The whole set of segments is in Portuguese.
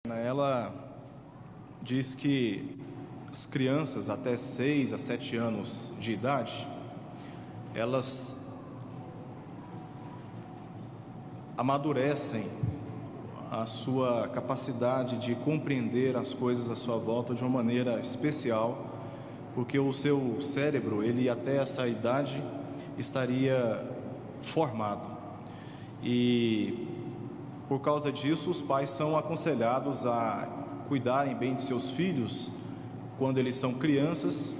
Ela diz que as crianças até 6 a 7 anos de idade, elas amadurecem a sua capacidade de compreender as coisas à sua volta de uma maneira especial, porque o seu cérebro, ele até essa idade estaria formado. E por causa disso, os pais são aconselhados a cuidarem bem de seus filhos quando eles são crianças,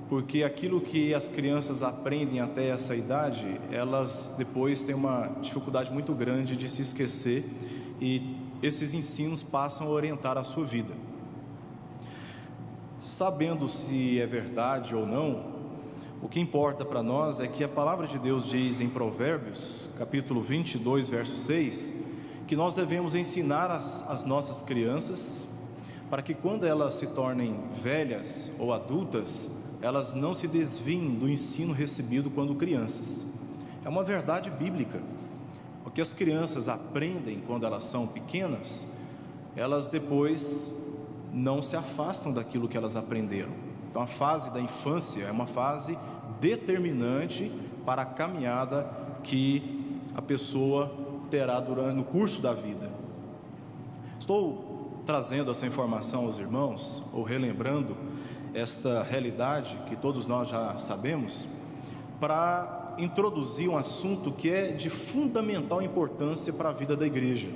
porque aquilo que as crianças aprendem até essa idade, elas depois têm uma dificuldade muito grande de se esquecer, e esses ensinos passam a orientar a sua vida. Sabendo se é verdade ou não, o que importa para nós é que a palavra de Deus diz em Provérbios, capítulo 22, verso 6, que nós devemos ensinar as nossas crianças, para que quando elas se tornem velhas ou adultas, elas não se desviem do ensino recebido quando crianças. É uma verdade bíblica. O que as crianças aprendem quando elas são pequenas, elas depois não se afastam daquilo que elas aprenderam. Então a fase da infância é uma fase determinante para a caminhada que a pessoa terá no curso da vida. Estou trazendo essa informação aos irmãos, ou relembrando esta realidade que todos nós já sabemos, para introduzir um assunto que é de fundamental importância para a vida da igreja,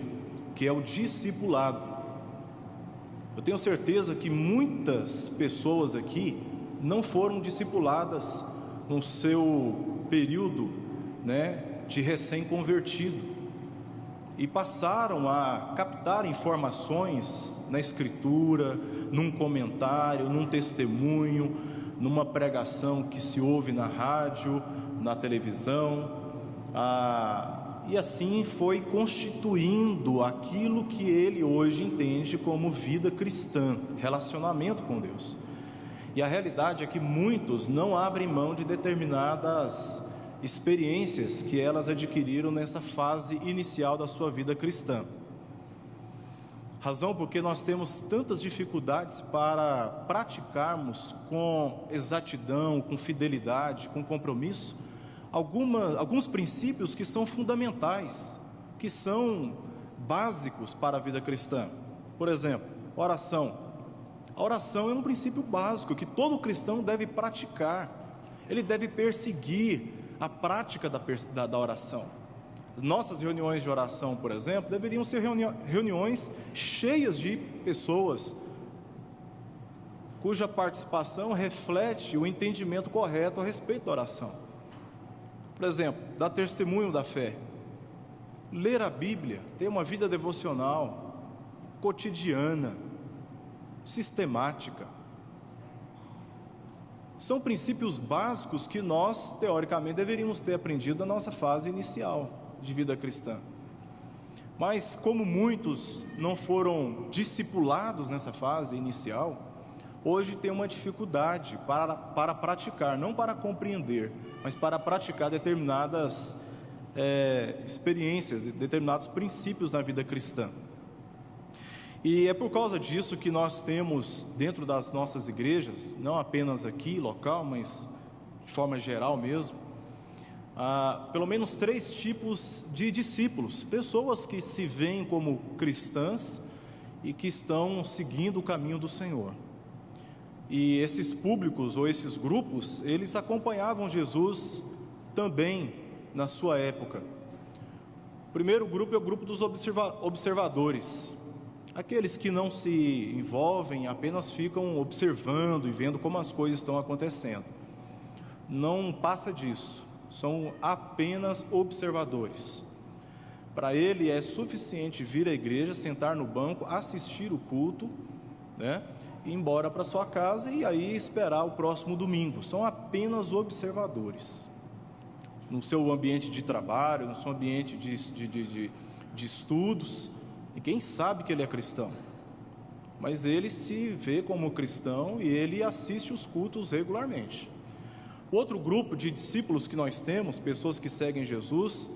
que é o discipulado. Eu tenho certeza que muitas pessoas aqui não foram discipuladas no seu período, de recém-convertido, e passaram a captar informações na escritura, num comentário, num testemunho, numa pregação que se ouve na rádio, na televisão, e assim foi constituindo aquilo que ele hoje entende como vida cristã, relacionamento com Deus. E a realidade é que muitos não abrem mão de determinadas experiências que elas adquiriram nessa fase inicial da sua vida cristã. Razão porque nós temos tantas dificuldades para praticarmos com exatidão, com fidelidade, com compromisso, alguns princípios que são fundamentais, que são básicos para a vida cristã. Por exemplo, oração. A oração é um princípio básico que todo cristão deve praticar. Ele deve perseguir a prática da oração. Nossas reuniões de oração, por exemplo, deveriam ser reuniões cheias de pessoas cuja participação reflete o entendimento correto a respeito da oração. Por exemplo, dar testemunho da fé, ler a Bíblia, ter uma vida devocional, cotidiana, sistemática. São princípios básicos que nós, teoricamente, deveríamos ter aprendido na nossa fase inicial de vida cristã. Mas, como muitos não foram discipulados nessa fase inicial, hoje tem uma dificuldade para praticar, não para compreender, mas para praticar determinadas experiências, determinados princípios na vida cristã. E é por causa disso que nós temos dentro das nossas igrejas, não apenas aqui, local, mas de forma geral mesmo, pelo menos 3 tipos de discípulos, pessoas que se veem como cristãs e que estão seguindo o caminho do Senhor. E esses públicos ou esses grupos, eles acompanhavam Jesus também na sua época. O primeiro grupo é o grupo dos observadores. Aqueles que não se envolvem, apenas ficam observando e vendo como as coisas estão acontecendo. Não passa disso, são apenas observadores. Para ele é suficiente vir à igreja, sentar no banco, assistir o culto, ir embora para sua casa e aí esperar o próximo domingo. São apenas observadores. No seu ambiente de trabalho, no seu ambiente de estudos. Ninguém sabe que ele é cristão, mas ele se vê como cristão e ele assiste os cultos regularmente. Outro grupo de discípulos que nós temos, pessoas que seguem Jesus,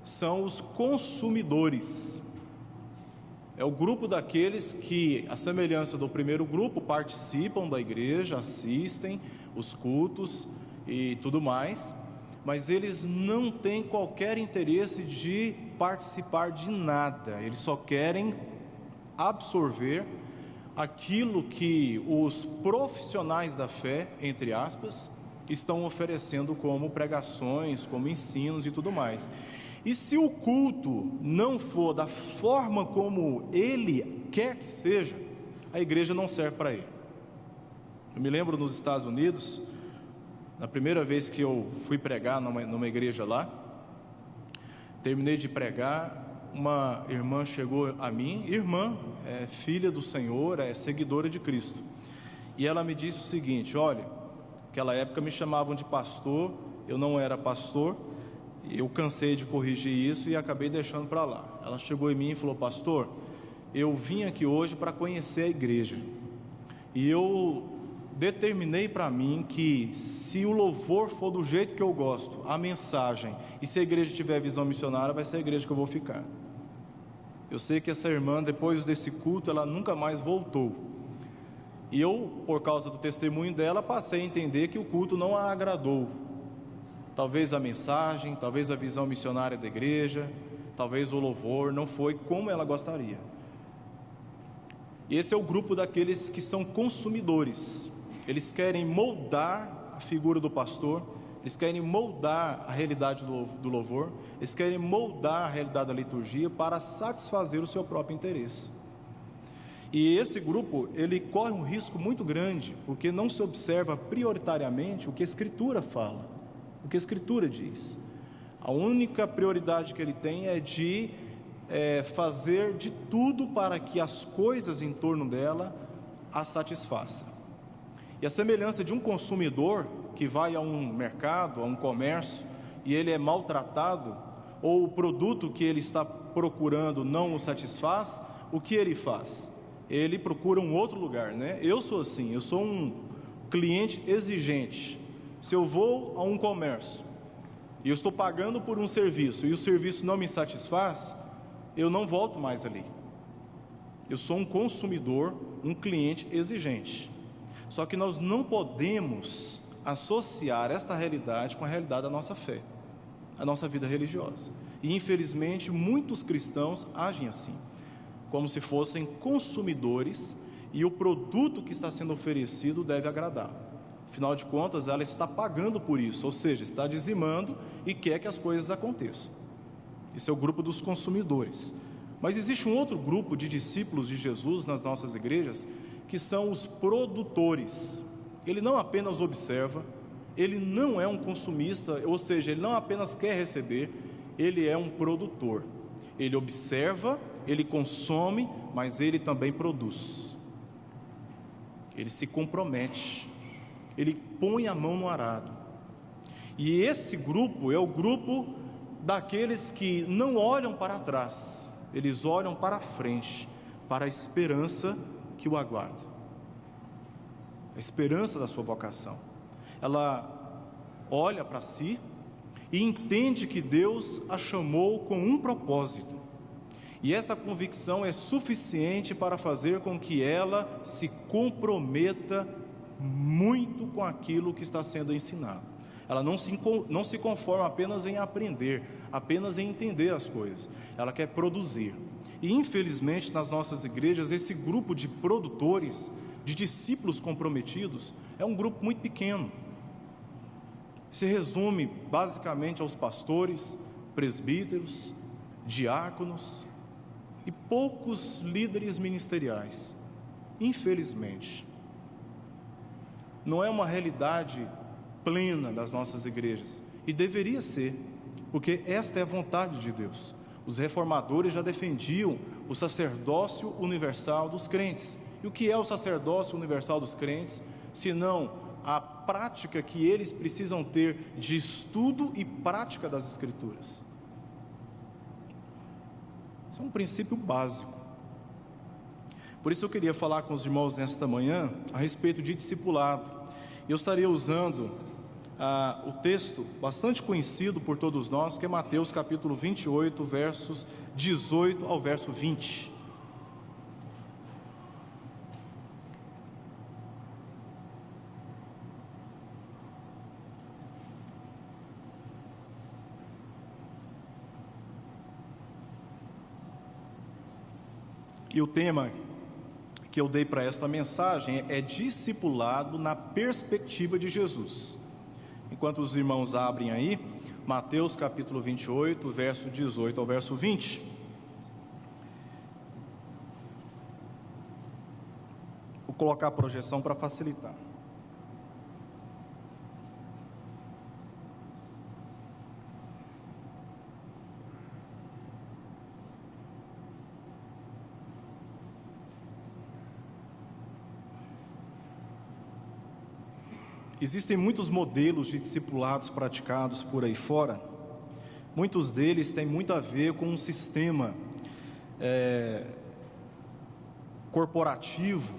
são os consumidores. é o grupo daqueles que, à semelhança do primeiro grupo, participam da igreja, assistem os cultos e tudo mais, mas eles não têm qualquer interesse de participar de nada, eles só querem absorver aquilo que os profissionais da fé, entre aspas, estão oferecendo como pregações, como ensinos e tudo mais. E se o culto não for da forma como ele quer que seja, a igreja não serve para ele. Eu me lembro nos Estados Unidos, na primeira vez que eu fui pregar numa igreja lá, terminei de pregar, uma irmã chegou a mim, é filha do Senhor, é seguidora de Cristo, e ela me disse o seguinte: olha, naquela época me chamavam de pastor, eu não era pastor, eu cansei de corrigir isso e acabei deixando para lá. Ela chegou em mim e falou: pastor, eu vim aqui hoje para conhecer a igreja, e eu determinei para mim que se o louvor for do jeito que eu gosto, a mensagem, e se a igreja tiver visão missionária, vai ser a igreja que eu vou ficar. Eu sei que essa irmã, depois desse culto, ela nunca mais voltou, e eu, por causa do testemunho dela, passei a entender que o culto não a agradou. Talvez a mensagem, talvez a visão missionária da igreja, talvez o louvor não foi como ela gostaria. Esse é o grupo daqueles que são consumidores. Eles querem moldar a figura do pastor, eles querem moldar a realidade do louvor, eles querem moldar a realidade da liturgia para satisfazer o seu próprio interesse. E esse grupo, ele corre um risco muito grande, porque não se observa prioritariamente o que a Escritura fala, o que a Escritura diz. A única prioridade que ele tem é de fazer de tudo para que as coisas em torno dela a satisfaçam. E a semelhança de um consumidor que vai a um mercado, a um comércio, e ele é maltratado, ou o produto que ele está procurando não o satisfaz, o que ele faz? Ele procura um outro lugar, né? Eu sou assim, eu sou um cliente exigente. Se eu vou a um comércio e eu estou pagando por um serviço e o serviço não me satisfaz, eu não volto mais ali. Eu sou um consumidor, um cliente exigente. Só que nós não podemos associar esta realidade com a realidade da nossa fé, a nossa vida religiosa. E infelizmente muitos cristãos agem assim, como se fossem consumidores, e o produto que está sendo oferecido deve agradar. Afinal de contas, ela está pagando por isso, ou seja, está dizimando e quer que as coisas aconteçam. Esse é o grupo dos consumidores. Mas existe um outro grupo de discípulos de Jesus nas nossas igrejas, que são os produtores. Ele não apenas observa, ele não é um consumista, ou seja, ele não apenas quer receber, ele é um produtor. Ele observa, ele consome, mas ele também produz. Ele se compromete, ele põe a mão no arado. E esse grupo é o grupo daqueles que não olham para trás, eles olham para frente, para a esperança que o aguarda, a esperança da sua vocação. Ela olha para si e entende que Deus a chamou com um propósito, e essa convicção é suficiente para fazer com que ela se comprometa muito com aquilo que está sendo ensinado. Ela não se conforma apenas em aprender, apenas em entender as coisas, ela quer produzir. E infelizmente nas nossas igrejas, esse grupo de produtores, de discípulos comprometidos, é um grupo muito pequeno. Se resume basicamente aos pastores, presbíteros, diáconos e poucos líderes ministeriais. Infelizmente, não é uma realidade plena das nossas igrejas, e deveria ser, porque esta é a vontade de Deus. Os reformadores já defendiam o sacerdócio universal dos crentes. E o que é o sacerdócio universal dos crentes, senão a prática que eles precisam ter de estudo e prática das Escrituras? Isso é um princípio básico. Por isso eu queria falar com os irmãos nesta manhã a respeito de discipulado. Eu estaria usando o texto bastante conhecido por todos nós, que é Mateus capítulo 28, versos 18 ao verso 20. E o tema que eu dei para esta mensagem é discipulado na perspectiva de Jesus. Enquanto os irmãos abrem aí, Mateus capítulo 28, verso 18 ao verso 20. Vou colocar a projeção para facilitar. Existem muitos modelos de discipulados praticados por aí fora. Muitos deles têm muito a ver com um sistema corporativo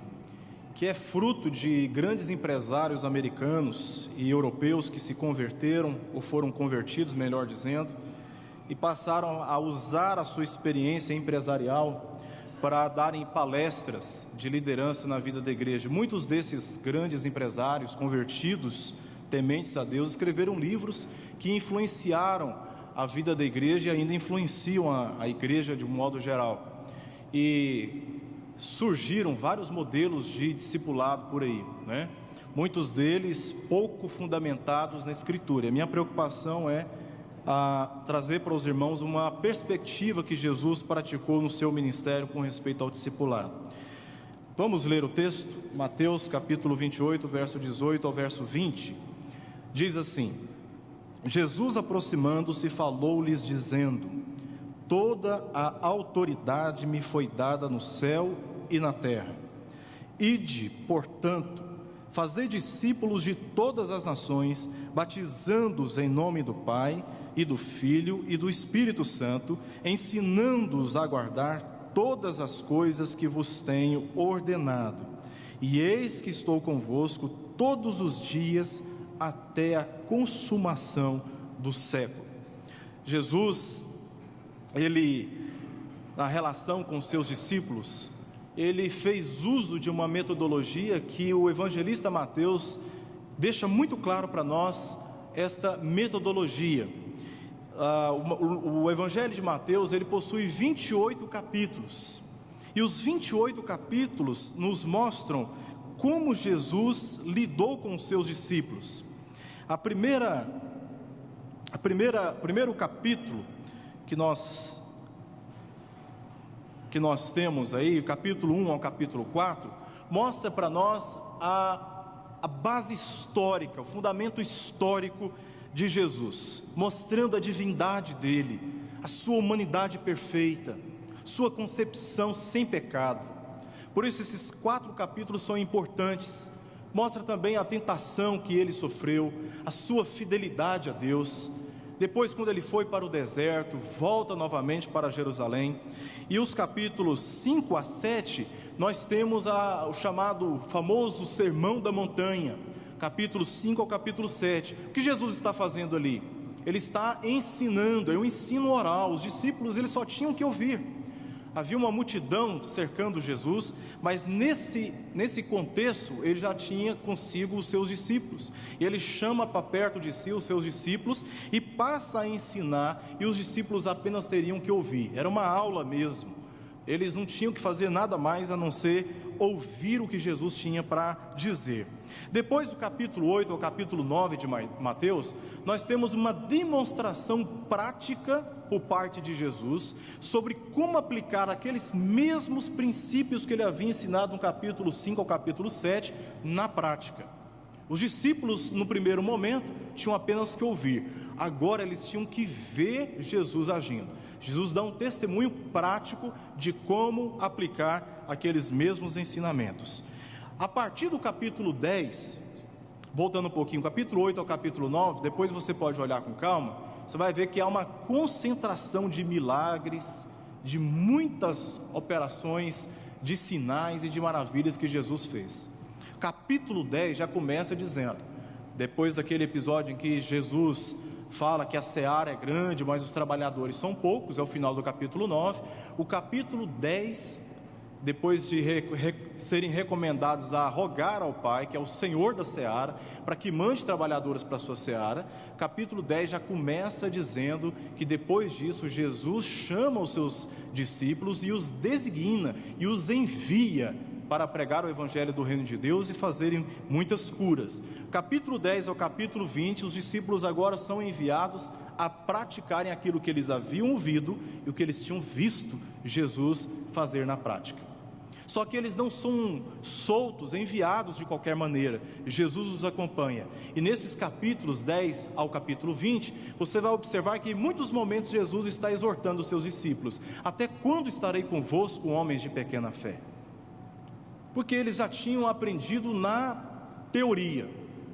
que é fruto de grandes empresários americanos e europeus que se converteram, ou foram convertidos, melhor dizendo, e passaram a usar a sua experiência empresarial para darem palestras de liderança na vida da igreja. Muitos desses grandes empresários convertidos, tementes a Deus, escreveram livros que influenciaram a vida da igreja e ainda influenciam a igreja de um modo geral. E surgiram vários modelos de discipulado por aí, né? Muitos deles pouco fundamentados na Escritura. A minha preocupação é trazer para os irmãos uma perspectiva que Jesus praticou no seu ministério com respeito ao discipulado. Vamos ler o texto? Mateus capítulo 28, verso 18 ao verso 20. Diz assim: Jesus, aproximando-se, falou-lhes dizendo: toda a autoridade me foi dada no céu e na terra. Ide, portanto, fazei discípulos de todas as nações, batizando-os em nome do Pai, e do Filho e do Espírito Santo, ensinando-os a guardar todas as coisas que vos tenho ordenado. E eis que estou convosco todos os dias, até a consumação do século. Jesus, na relação com seus discípulos, ele fez uso de uma metodologia que o evangelista Mateus deixa muito claro para nós esta metodologia. O Evangelho de Mateus, ele possui 28 capítulos, e os 28 capítulos nos mostram como Jesus lidou com os seus discípulos. Primeiro capítulo que nós temos aí, o capítulo 1 ao capítulo 4, mostra para nós a base histórica, o fundamento histórico de Jesus, mostrando a divindade dele, a sua humanidade perfeita, sua concepção sem pecado. Por isso esses 4 capítulos são importantes. Mostra também a tentação que ele sofreu, a sua fidelidade a Deus. Depois, quando ele foi para o deserto, volta novamente para Jerusalém. E os capítulos 5 a 7, nós temos o chamado famoso Sermão da Montanha, capítulo 5 ao capítulo 7. O que Jesus está fazendo ali? Ele está ensinando, é um ensino oral. Os discípulos, eles só tinham que ouvir. Havia uma multidão cercando Jesus, mas nesse contexto, ele já tinha consigo os seus discípulos. E ele chama para perto de si os seus discípulos e passa a ensinar, e os discípulos apenas teriam que ouvir. Era uma aula mesmo. Eles não tinham que fazer nada mais a não ser ouvir o que Jesus tinha para dizer. Depois do capítulo 8 ao capítulo 9 de Mateus, nós temos uma demonstração prática por parte de Jesus sobre como aplicar aqueles mesmos princípios que ele havia ensinado no capítulo 5 ao capítulo 7 na prática. Os discípulos, no primeiro momento, tinham apenas que ouvir. Agora eles tinham que ver Jesus agindo. Jesus dá um testemunho prático de como aplicar aqueles mesmos ensinamentos. A partir do capítulo 10, voltando um pouquinho, capítulo 8 ao capítulo 9, depois você pode olhar com calma, você vai ver que há uma concentração de milagres, de muitas operações, de sinais e de maravilhas que Jesus fez. Capítulo 10 já começa dizendo, depois daquele episódio em que Jesus fala que a seara é grande, mas os trabalhadores são poucos, é o final do capítulo 9, o capítulo 10 depois de serem recomendados a rogar ao Pai, que é o Senhor da seara, para que mande trabalhadores para a sua seara, capítulo 10 já começa dizendo que depois disso Jesus chama os seus discípulos e os designa e os envia para pregar o Evangelho do Reino de Deus e fazerem muitas curas. Capítulo 10 ao capítulo 20, os discípulos agora são enviados a praticarem aquilo que eles haviam ouvido e o que eles tinham visto Jesus fazer na prática. Só que eles não são soltos, enviados de qualquer maneira. Jesus os acompanha. E nesses capítulos 10 ao capítulo 20, você vai observar que em muitos momentos Jesus está exortando os seus discípulos: até quando estarei convosco, homens de pequena fé? Porque eles já tinham aprendido na teoria,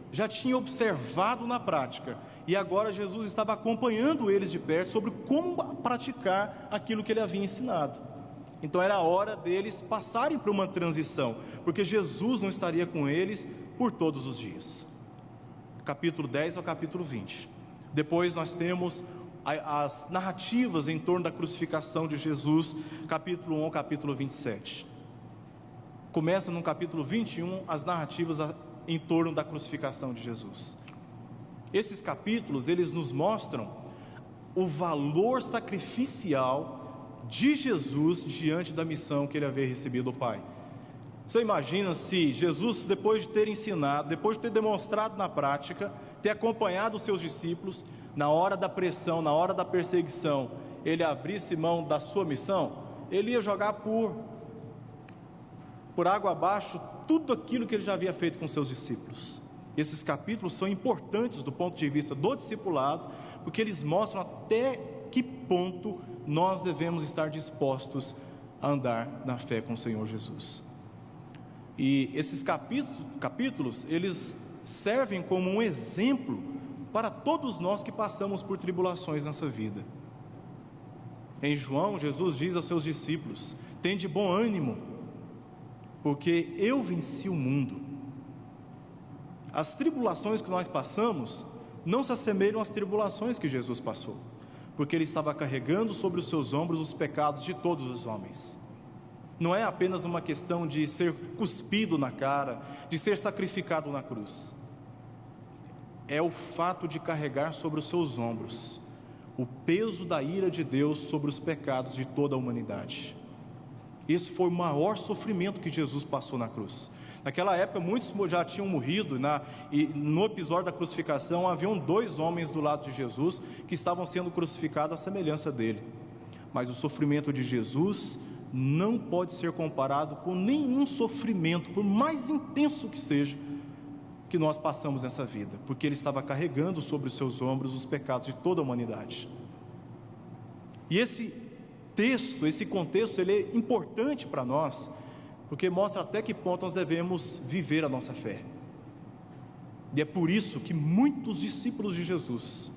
já tinham observado na prática, e agora Jesus estava acompanhando eles de perto sobre como praticar aquilo que ele havia ensinado. Então era a hora deles passarem por uma transição, porque Jesus não estaria com eles por todos os dias. Capítulo 10 ao capítulo 20. Depois nós temos as narrativas em torno da crucificação de Jesus, capítulo 1 ao capítulo 27. Começa no capítulo 21 as narrativas em torno da crucificação de Jesus. Esses capítulos, eles nos mostram o valor sacrificial de Jesus diante da missão que ele havia recebido do Pai. Você imagina se Jesus, depois de ter ensinado, depois de ter demonstrado na prática, ter acompanhado os seus discípulos, na hora da pressão, na hora da perseguição, ele abrisse mão da sua missão? Ele ia jogar por água abaixo tudo aquilo que ele já havia feito com seus discípulos. Esses capítulos são importantes do ponto de vista do discipulado, porque eles mostram até que ponto nós devemos estar dispostos a andar na fé com o Senhor Jesus. E esses capítulos, eles servem como um exemplo para todos nós que passamos por tribulações nessa vida. Em João, Jesus diz aos seus discípulos: tende bom ânimo, porque eu venci o mundo. As tribulações que nós passamos não se assemelham às tribulações que Jesus passou, porque ele estava carregando sobre os seus ombros os pecados de todos os homens. Não é apenas uma questão de ser cuspido na cara, de ser sacrificado na cruz. É o fato de carregar sobre os seus ombros o peso da ira de Deus sobre os pecados de toda a humanidade. Esse foi o maior sofrimento que Jesus passou na cruz. Naquela época muitos já tinham morrido, e no episódio da crucificação haviam 2 homens do lado de Jesus que estavam sendo crucificados à semelhança dele. Mas o sofrimento de Jesus não pode ser comparado com nenhum sofrimento, por mais intenso que seja, que nós passamos nessa vida, porque ele estava carregando sobre os seus ombros os pecados de toda a humanidade. E esse texto, esse contexto, ele é importante para nós, porque mostra até que ponto nós devemos viver a nossa fé. E é por isso que muitos discípulos de Jesus,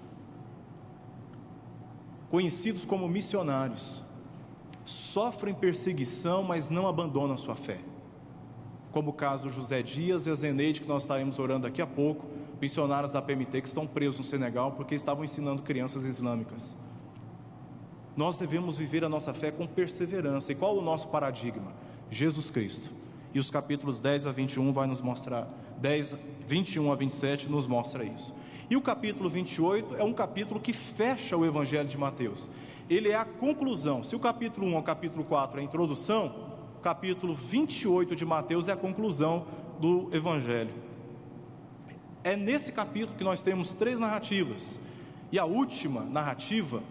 conhecidos como missionários, sofrem perseguição, mas não abandonam a sua fé, como o caso do José Dias e a Zeneide, que nós estaremos orando daqui a pouco, missionários da PMT que estão presos no Senegal, porque estavam ensinando crianças islâmicas. Nós devemos viver a nossa fé com perseverança. E qual o nosso paradigma? Jesus Cristo. E os capítulos 10 a 21 vai nos mostrar, 21 a 27 nos mostra isso. E o capítulo 28 é um capítulo que fecha o Evangelho de Mateus. Ele é a conclusão. Se o capítulo 1 ao capítulo 4 é a introdução, o capítulo 28 de Mateus é a conclusão do Evangelho. É nesse capítulo que nós temos 3 narrativas. E a última narrativa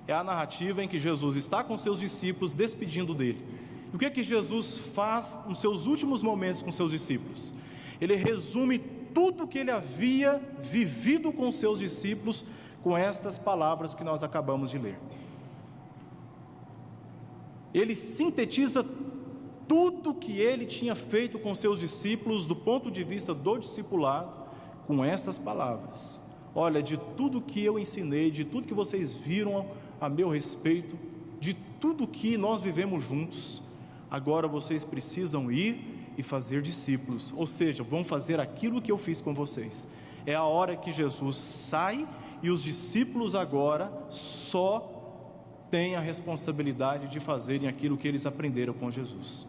é a narrativa em que Jesus está com seus discípulos despedindo dele. E o que é que Jesus faz nos seus últimos momentos com seus discípulos? Ele resume tudo o que ele havia vivido com seus discípulos com estas palavras que nós acabamos de ler. Ele sintetiza tudo o que ele tinha feito com seus discípulos do ponto de vista do discipulado com estas palavras: olha, de tudo que eu ensinei, de tudo que vocês viram a meu respeito, de tudo que nós vivemos juntos, agora vocês precisam ir e fazer discípulos, ou seja, vão fazer aquilo que eu fiz com vocês. É a hora que Jesus sai e os discípulos agora só têm a responsabilidade de fazerem aquilo que eles aprenderam com Jesus.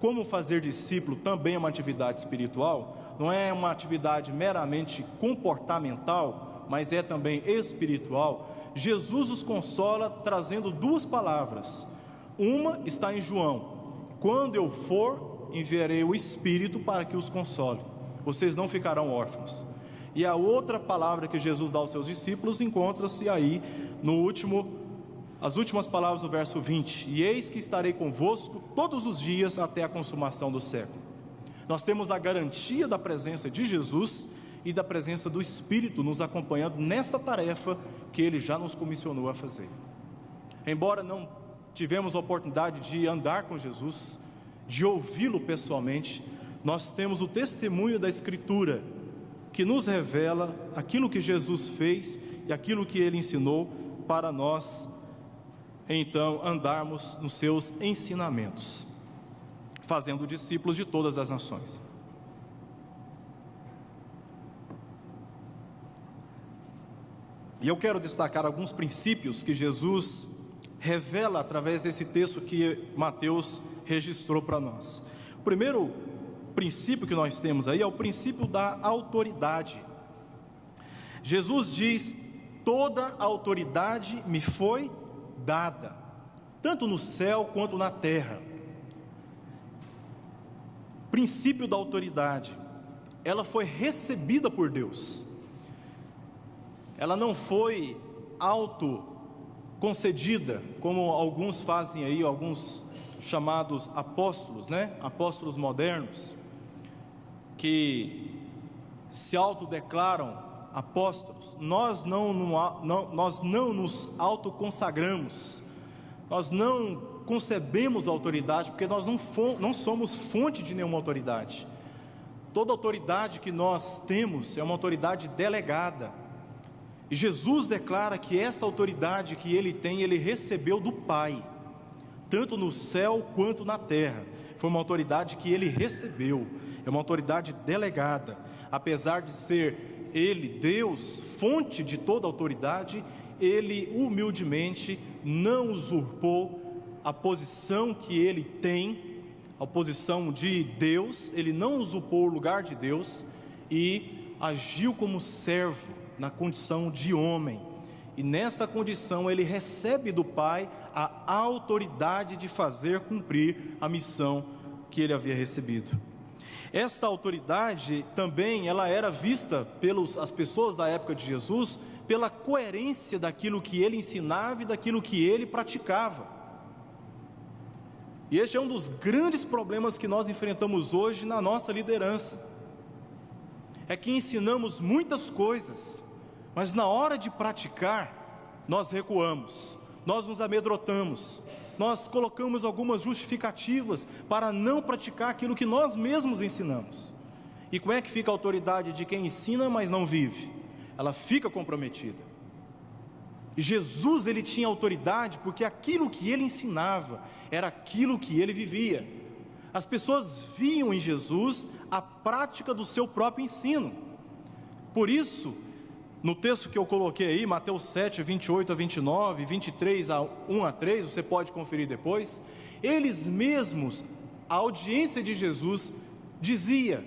como fazer discípulo também é uma atividade espiritual, não é uma atividade meramente comportamental, mas é também espiritual. Jesus os consola trazendo duas palavras. Uma está em João: quando eu for, enviarei o Espírito para que os console, vocês não ficarão órfãos. E a outra palavra que Jesus dá aos seus discípulos encontra-se aí as últimas palavras do verso 20: e eis que estarei convosco todos os dias até a consumação do século. Nós temos a garantia da presença de Jesus e da presença do Espírito nos acompanhando nessa tarefa que Ele já nos comissionou a fazer. Embora não tivemos a oportunidade de andar com Jesus, de ouvi-lo pessoalmente, nós temos o testemunho da Escritura, que nos revela aquilo que Jesus fez e aquilo que Ele ensinou, para nós então andarmos nos seus ensinamentos, fazendo discípulos de todas as nações. E eu quero destacar alguns princípios que Jesus revela através desse texto que Mateus registrou para nós. O primeiro princípio que nós temos aí é o princípio da autoridade. Jesus diz: toda a autoridade me foi dada, tanto no céu quanto na terra. Princípio da autoridade, ela foi recebida por Deus, ela não foi autoconcedida, como alguns fazem aí, alguns chamados apóstolos, apóstolos modernos, que se autodeclaram apóstolos. Nós não nos autoconsagramos, nós não concebemos autoridade, porque nós não somos fonte de nenhuma autoridade. Toda autoridade que nós temos é uma autoridade delegada, e Jesus declara que essa autoridade que Ele tem, Ele recebeu do Pai, tanto no céu quanto na terra. Foi uma autoridade que Ele recebeu, é uma autoridade delegada. Apesar de ser Ele, Deus, fonte de toda autoridade, Ele humildemente não usurpou a posição que Ele tem, a posição de Deus. Ele não usurpou o lugar de Deus e agiu como servo na condição de homem, e nesta condição Ele recebe do Pai a autoridade de fazer cumprir a missão que Ele havia recebido. Esta autoridade também, ela era vista pelas pessoas da época de Jesus, pela coerência daquilo que Ele ensinava e daquilo que Ele praticava. E este é um dos grandes problemas que nós enfrentamos hoje na nossa liderança, é que ensinamos muitas coisas, mas na hora de praticar, nós recuamos, nós nos amedrontamos, nós colocamos algumas justificativas para não praticar aquilo que nós mesmos ensinamos. E como é que fica a autoridade de quem ensina, mas não vive? Ela fica comprometida. E Jesus, Ele tinha autoridade, porque aquilo que Ele ensinava, era aquilo que Ele vivia. As pessoas viam em Jesus a prática do seu próprio ensino. Por isso, no texto que eu coloquei aí, Mateus 7, 28 a 29, 23 a 1 a 3, você pode conferir depois, eles mesmos, a audiência de Jesus, dizia: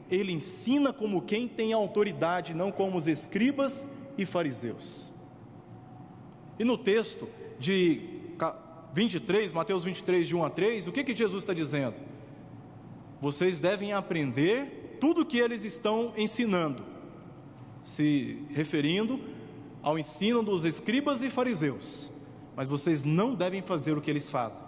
Ele ensina como quem tem autoridade, não como os escribas e fariseus. E no texto de 23, Mateus 23, de 1 a 3, o que Jesus está dizendo? Vocês devem aprender tudo o que eles estão ensinando, se referindo ao ensino dos escribas e fariseus, mas vocês não devem fazer o que eles fazem.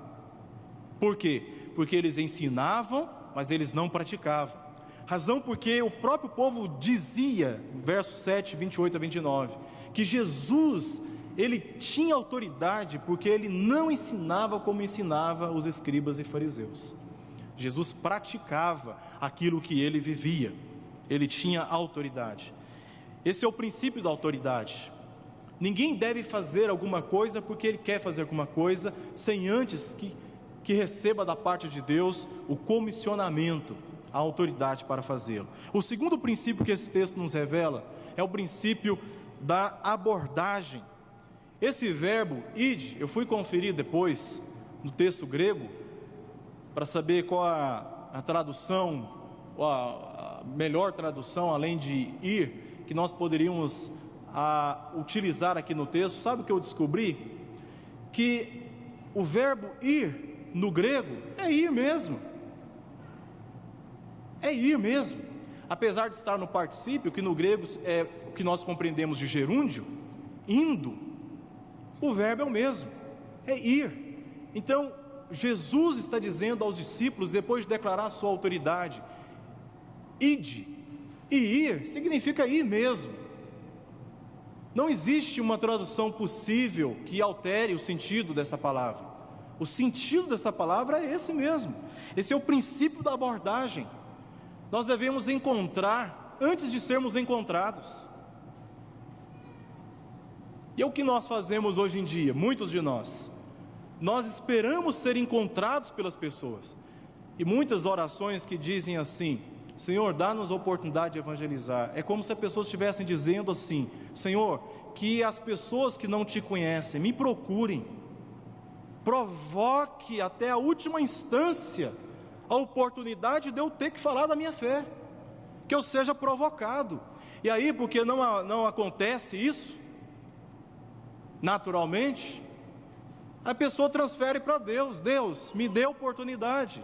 Por quê? Porque eles ensinavam, mas eles não praticavam. Razão porque o próprio povo dizia, verso 7, 28 a 29, que Jesus, Ele tinha autoridade, porque Ele não ensinava como ensinava os escribas e fariseus. Jesus praticava aquilo que Ele vivia, Ele tinha autoridade. Esse é o princípio da autoridade. Ninguém deve fazer alguma coisa porque ele quer fazer alguma coisa, sem antes que receba da parte de Deus o comissionamento, a autoridade para fazê-lo. O segundo princípio que esse texto nos revela é o princípio da abordagem. Esse verbo id, eu fui conferir depois no texto grego, para saber qual a tradução, ou a melhor tradução, além de ir, que nós poderíamos utilizar aqui no texto. Sabe o que eu descobri? Que o verbo ir no grego é ir mesmo. É ir mesmo. Apesar de estar no particípio, que no grego é o que nós compreendemos de gerúndio, indo, o verbo é o mesmo, é ir. Então, Jesus está dizendo aos discípulos, depois de declarar a sua autoridade: ide. E ir significa ir mesmo. Não existe uma tradução possível que altere o sentido dessa palavra. O sentido dessa palavra é esse mesmo. Esse é o princípio da abordagem. Nós devemos encontrar antes de sermos encontrados. E é o que nós fazemos hoje em dia, muitos de nós. Nós esperamos ser encontrados pelas pessoas. E muitas orações que dizem assim: Senhor, dá-nos a oportunidade de evangelizar. É como se as pessoas estivessem dizendo assim: Senhor, que as pessoas que não te conhecem me procurem. Provoque até a última instância a oportunidade de eu ter que falar da minha fé, que eu seja provocado. E aí, porque não acontece isso naturalmente, a pessoa transfere para Deus: Deus, me dê oportunidade.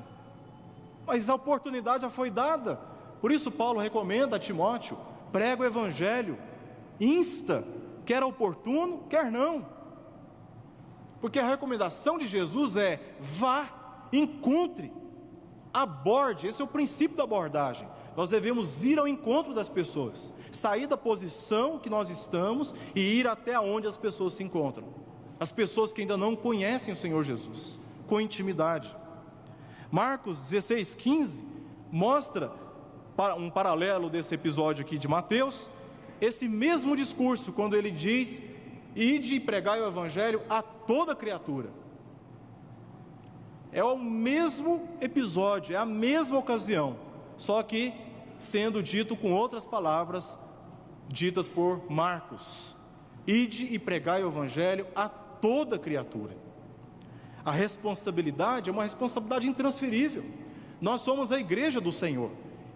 Mas a oportunidade já foi dada. Por isso Paulo recomenda a Timóteo: prega o evangelho, insta, quer oportuno, quer não. Porque a recomendação de Jesus é: vá, encontre, aborde. Esse é o princípio da abordagem. Nós devemos ir ao encontro das pessoas, sair da posição que nós estamos e ir até onde as pessoas se encontram. As pessoas que ainda não conhecem o Senhor Jesus, com intimidade. Marcos 16:15 mostra um paralelo desse episódio aqui de Mateus, esse mesmo discurso, quando ele diz: ide e pregai o evangelho a toda criatura. É o mesmo episódio, é a mesma ocasião, só que sendo dito com outras palavras ditas por Marcos: ide e pregai o evangelho a toda criatura. A responsabilidade é uma responsabilidade intransferível. Nós somos a igreja do Senhor.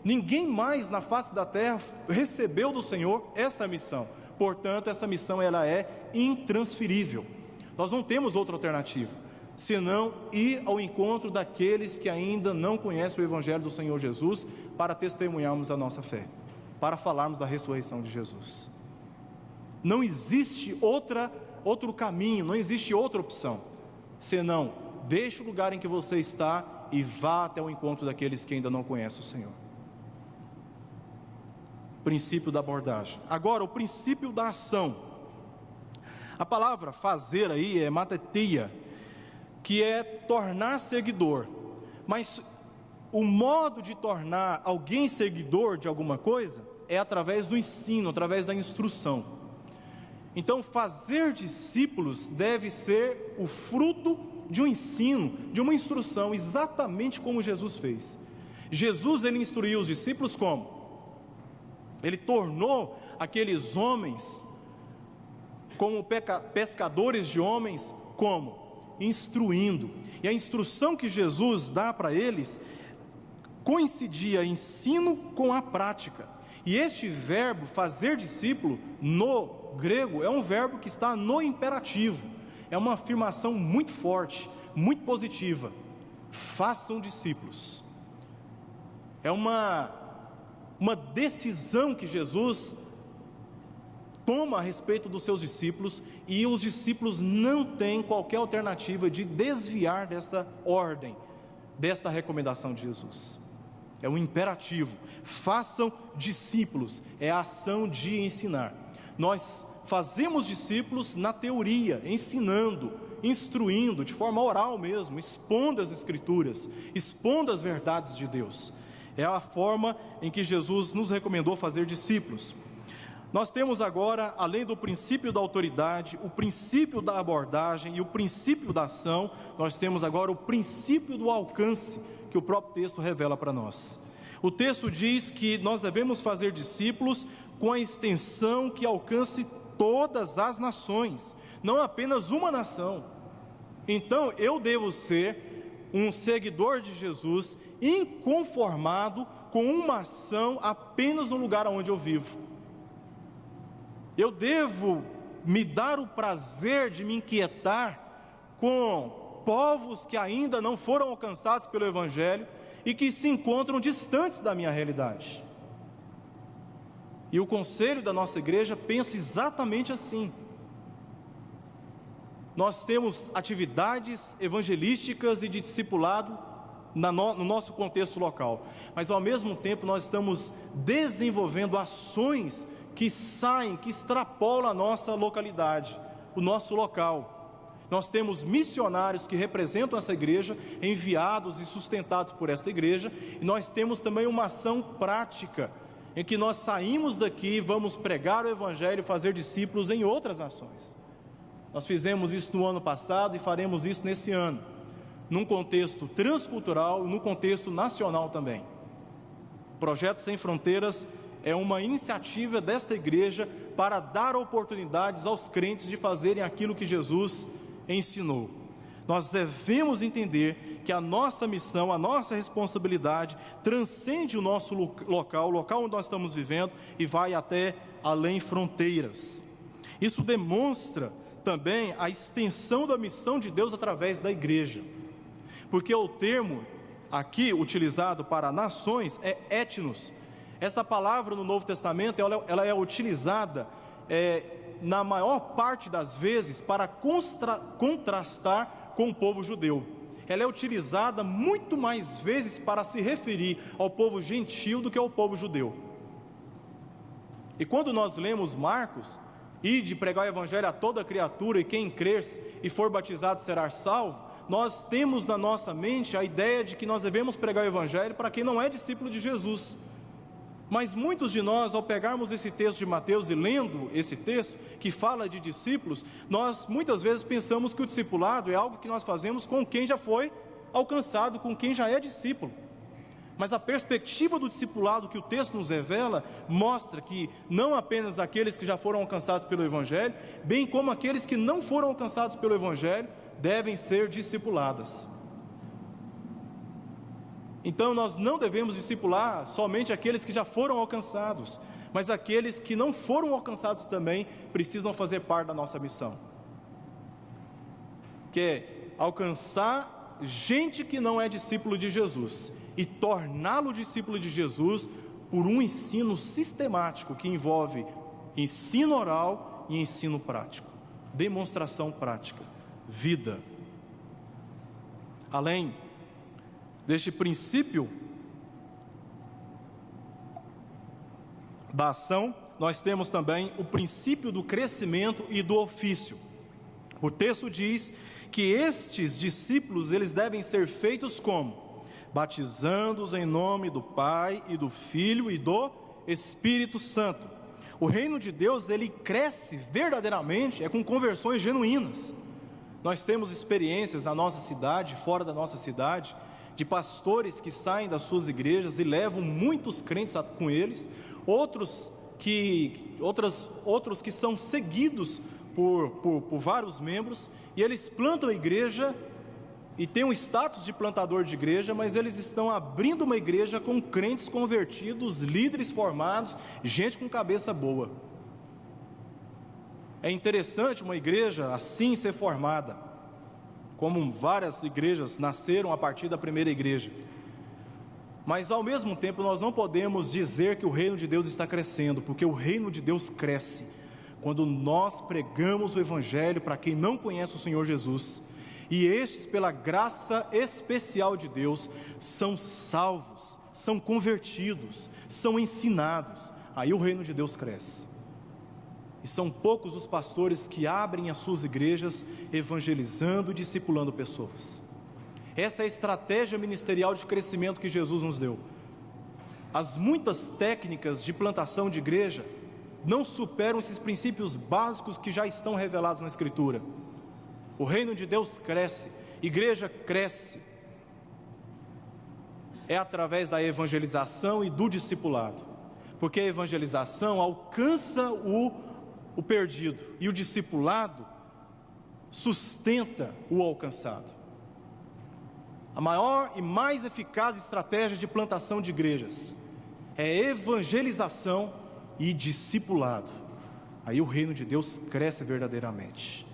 Ninguém mais na face da terra recebeu do Senhor esta missão. Portanto, essa missão ela é intransferível. Nós não temos outra alternativa senão ir ao encontro daqueles que ainda não conhecem o evangelho do Senhor Jesus, para testemunharmos a nossa fé, para falarmos da ressurreição de Jesus. Não existe outro caminho, não existe outra opção, senão deixe o lugar em que você está e vá até o encontro daqueles que ainda não conhecem o Senhor. Princípio da abordagem. Agora, o princípio da ação. A palavra fazer aí é matetia, que é tornar seguidor. Mas o modo de tornar alguém seguidor de alguma coisa é através do ensino, através da instrução. Então, fazer discípulos deve ser o fruto de um ensino, de uma instrução, exatamente como Jesus fez. Jesus, ele instruiu os discípulos como? Ele tornou aqueles homens como pescadores de homens, como? Instruindo. E a instrução que Jesus dá para eles coincidia ensino com a prática. E este verbo, fazer discípulo, no grego, é um verbo que está no imperativo. É uma afirmação muito forte, muito positiva. Façam discípulos. É uma decisão que Jesus toma a respeito dos seus discípulos, e os discípulos não têm qualquer alternativa de desviar desta ordem, desta recomendação de Jesus. É um imperativo: façam discípulos, é a ação de ensinar. Nós fazemos discípulos na teoria, ensinando, instruindo, de forma oral mesmo, expondo as Escrituras, expondo as verdades de Deus. É a forma em que Jesus nos recomendou fazer discípulos. Nós temos agora, além do princípio da autoridade, o princípio da abordagem e o princípio da ação, nós temos agora o princípio do alcance, que o próprio texto revela para nós. O texto diz que nós devemos fazer discípulos com a extensão que alcance todas as nações, não apenas uma nação. Então, eu devo ser um seguidor de Jesus inconformado com uma ação apenas no lugar onde eu vivo. Eu devo me dar o prazer de me inquietar com povos que ainda não foram alcançados pelo Evangelho e que se encontram distantes da minha realidade. E o conselho da nossa igreja pensa exatamente assim. Nós temos atividades evangelísticas e de discipulado no nosso contexto local, mas ao mesmo tempo nós estamos desenvolvendo ações que saem, que extrapolam a nossa localidade, o nosso local. Nós temos missionários que representam essa igreja, enviados e sustentados por esta igreja, e nós temos também uma ação prática, em que nós saímos daqui e vamos pregar o Evangelho e fazer discípulos em outras nações. Nós fizemos isso no ano passado e faremos isso nesse ano, num contexto transcultural e num contexto nacional também. O Projeto Sem Fronteiras é uma iniciativa desta igreja para dar oportunidades aos crentes de fazerem aquilo que Jesus ensinou. Nós devemos entender que a nossa missão, a nossa responsabilidade transcende o nosso local, o local onde nós estamos vivendo, e vai até além fronteiras. Isso demonstra também a extensão da missão de Deus através da igreja, porque o termo aqui utilizado para nações é etnos. Essa palavra no Novo Testamento, ela é utilizada na maior parte das vezes para contrastar com o povo judeu. Ela é utilizada muito mais vezes para se referir ao povo gentil do que ao povo judeu. E quando nós lemos Marcos, ide pregar o evangelho a toda criatura, e quem crer e for batizado será salvo, nós temos na nossa mente a ideia de que nós devemos pregar o evangelho para quem não é discípulo de Jesus. Mas muitos de nós, ao pegarmos esse texto de Mateus e lendo esse texto, que fala de discípulos, nós muitas vezes pensamos que o discipulado é algo que nós fazemos com quem já foi alcançado, com quem já é discípulo. Mas a perspectiva do discipulado que o texto nos revela, mostra que não apenas aqueles que já foram alcançados pelo Evangelho, bem como aqueles que não foram alcançados pelo Evangelho, devem ser discipuladas. Então nós não devemos discipular somente aqueles que já foram alcançados, mas aqueles que não foram alcançados também precisam fazer parte da nossa missão, que é alcançar gente que não é discípulo de Jesus e torná-lo discípulo de Jesus por um ensino sistemático que envolve ensino oral e ensino prático, demonstração prática, vida. Além deste princípio da ação, nós temos também o princípio do crescimento e do ofício. O texto diz que estes discípulos, eles devem ser feitos como? Batizando-os em nome do Pai e do Filho e do Espírito Santo. O reino de Deus, ele cresce verdadeiramente com conversões genuínas. Nós temos experiências na nossa cidade, fora da nossa cidade, de pastores que saem das suas igrejas e levam muitos crentes com eles, outros que são seguidos por vários membros, e eles plantam a igreja e têm um status de plantador de igreja, mas eles estão abrindo uma igreja com crentes convertidos, líderes formados, gente com cabeça boa. É interessante uma igreja assim ser formada, como várias igrejas nasceram a partir da primeira igreja. Mas ao mesmo tempo nós não podemos dizer que o reino de Deus está crescendo, porque o reino de Deus cresce quando nós pregamos o Evangelho para quem não conhece o Senhor Jesus, e estes, pela graça especial de Deus, são salvos, são convertidos, são ensinados. Aí o reino de Deus cresce. E são poucos os pastores que abrem as suas igrejas evangelizando e discipulando pessoas. Essa é a estratégia ministerial de crescimento que Jesus nos deu. As muitas técnicas de plantação de igreja não superam esses princípios básicos que já estão revelados na Escritura. O reino de Deus cresce, igreja cresce, é através da evangelização e do discipulado, porque a evangelização alcança o perdido, e o discipulado sustenta o alcançado. A maior e mais eficaz estratégia de plantação de igrejas é evangelização e discipulado. Aí o reino de Deus cresce verdadeiramente.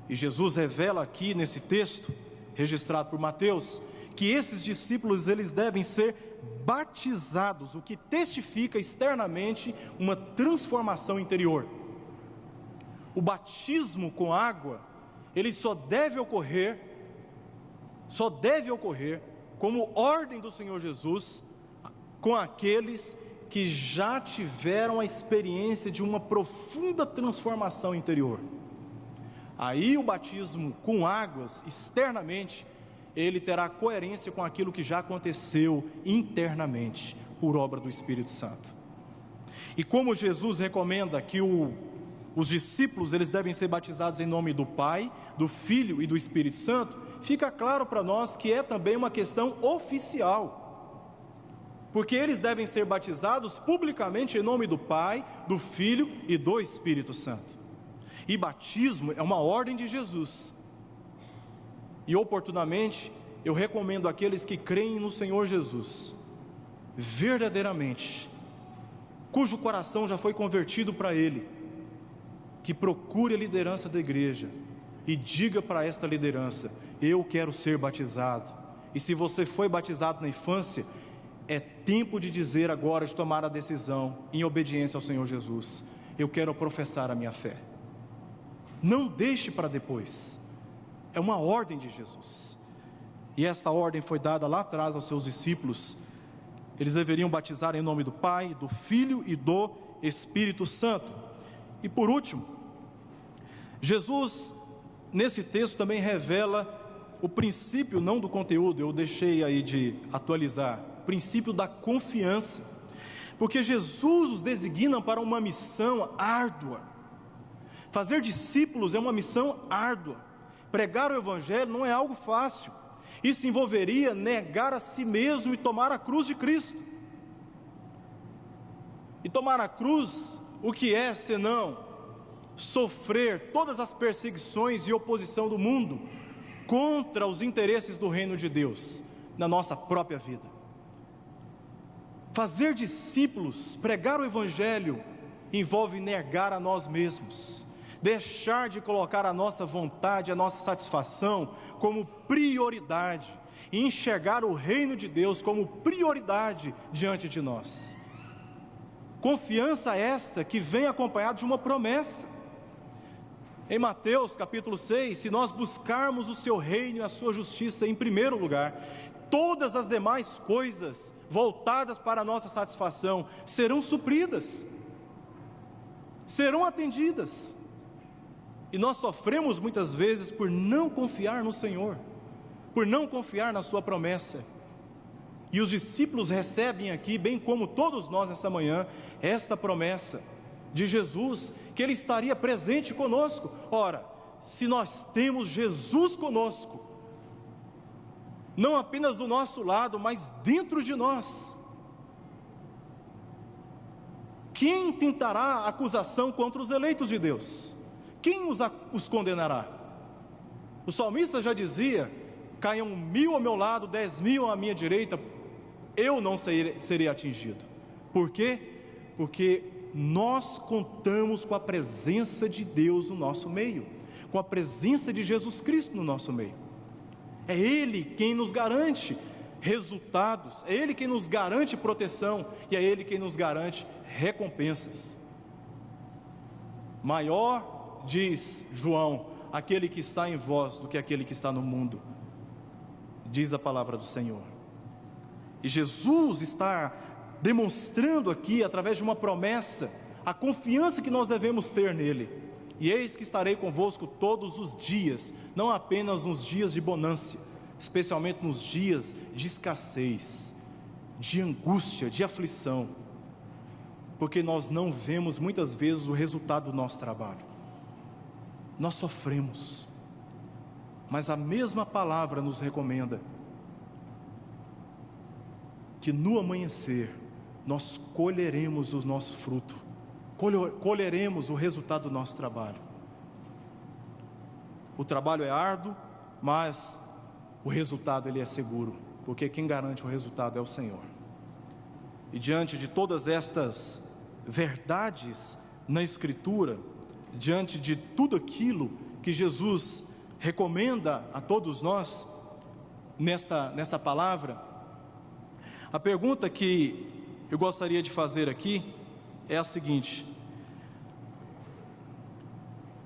E Jesus revela aqui nesse texto, registrado por Mateus, que esses discípulos eles devem ser batizados, o que testifica externamente uma transformação interior. O batismo com água, ele só deve ocorrer como ordem do Senhor Jesus com aqueles que já tiveram a experiência de uma profunda transformação interior. Aí o batismo com águas, externamente, ele terá coerência com aquilo que já aconteceu internamente, por obra do Espírito Santo. E como Jesus recomenda que os discípulos eles devem ser batizados em nome do Pai, do Filho e do Espírito Santo, fica claro para nós que é também uma questão oficial, porque eles devem ser batizados publicamente em nome do Pai, do Filho e do Espírito Santo. E batismo é uma ordem de Jesus, e oportunamente eu recomendo àqueles que creem no Senhor Jesus, verdadeiramente, cujo coração já foi convertido para Ele, que procure a liderança da igreja e diga para esta liderança: eu quero ser batizado. E se você foi batizado na infância, é tempo de dizer agora, de tomar a decisão em obediência ao Senhor Jesus: eu quero professar a minha fé. Não deixe para depois, é uma ordem de Jesus, e esta ordem foi dada lá atrás aos seus discípulos. Eles deveriam batizar em nome do Pai, do Filho e do Espírito Santo. E por último, Jesus nesse texto também revela o princípio, não do conteúdo, eu deixei aí de atualizar, o princípio da confiança, porque Jesus os designa para uma missão árdua. Fazer discípulos é uma missão árdua. Pregar o Evangelho não é algo fácil. Isso envolveria negar a si mesmo e tomar a cruz de Cristo. E tomar a cruz, o que é senão sofrer todas as perseguições e oposição do mundo contra os interesses do reino de Deus na nossa própria vida. Fazer discípulos, pregar o Evangelho, envolve negar a nós mesmos, deixar de colocar a nossa vontade, a nossa satisfação como prioridade, e enxergar o reino de Deus como prioridade diante de nós. Confiança esta que vem acompanhada de uma promessa. Em Mateus capítulo 6, se nós buscarmos o seu reino e a sua justiça em primeiro lugar, todas as demais coisas voltadas para a nossa satisfação serão supridas, serão atendidas. E nós sofremos muitas vezes por não confiar no Senhor, por não confiar na sua promessa. E os discípulos recebem aqui, bem como todos nós nessa manhã, esta promessa de Jesus, que Ele estaria presente conosco. Ora, se nós temos Jesus conosco, não apenas do nosso lado, mas dentro de nós, quem tentará acusação contra os eleitos de Deus? Quem os condenará? O salmista já dizia: caiam 1000 ao meu lado, 10.000 à minha direita, eu não serei atingido. Por quê? Porque nós contamos com a presença de Deus no nosso meio, com a presença de Jesus Cristo no nosso meio. É Ele quem nos garante resultados, é Ele quem nos garante proteção, e é Ele quem nos garante recompensas. Maior, diz João, aquele que está em vós do que aquele que está no mundo, diz a palavra do Senhor. E Jesus está demonstrando aqui, através de uma promessa, a confiança que nós devemos ter nele. E eis que estarei convosco todos os dias, não apenas nos dias de bonança, especialmente nos dias de escassez, de angústia, de aflição, porque nós não vemos muitas vezes o resultado do nosso trabalho. Nós sofremos, mas a mesma palavra nos recomenda que no amanhecer nós colheremos o nosso fruto, colheremos o resultado do nosso trabalho. O trabalho é árduo, mas o resultado ele é seguro, porque quem garante o resultado é o Senhor. E diante de todas estas verdades na Escritura, diante de tudo aquilo que Jesus recomenda a todos nós nesta palavra, a pergunta que eu gostaria de fazer aqui é a seguinte: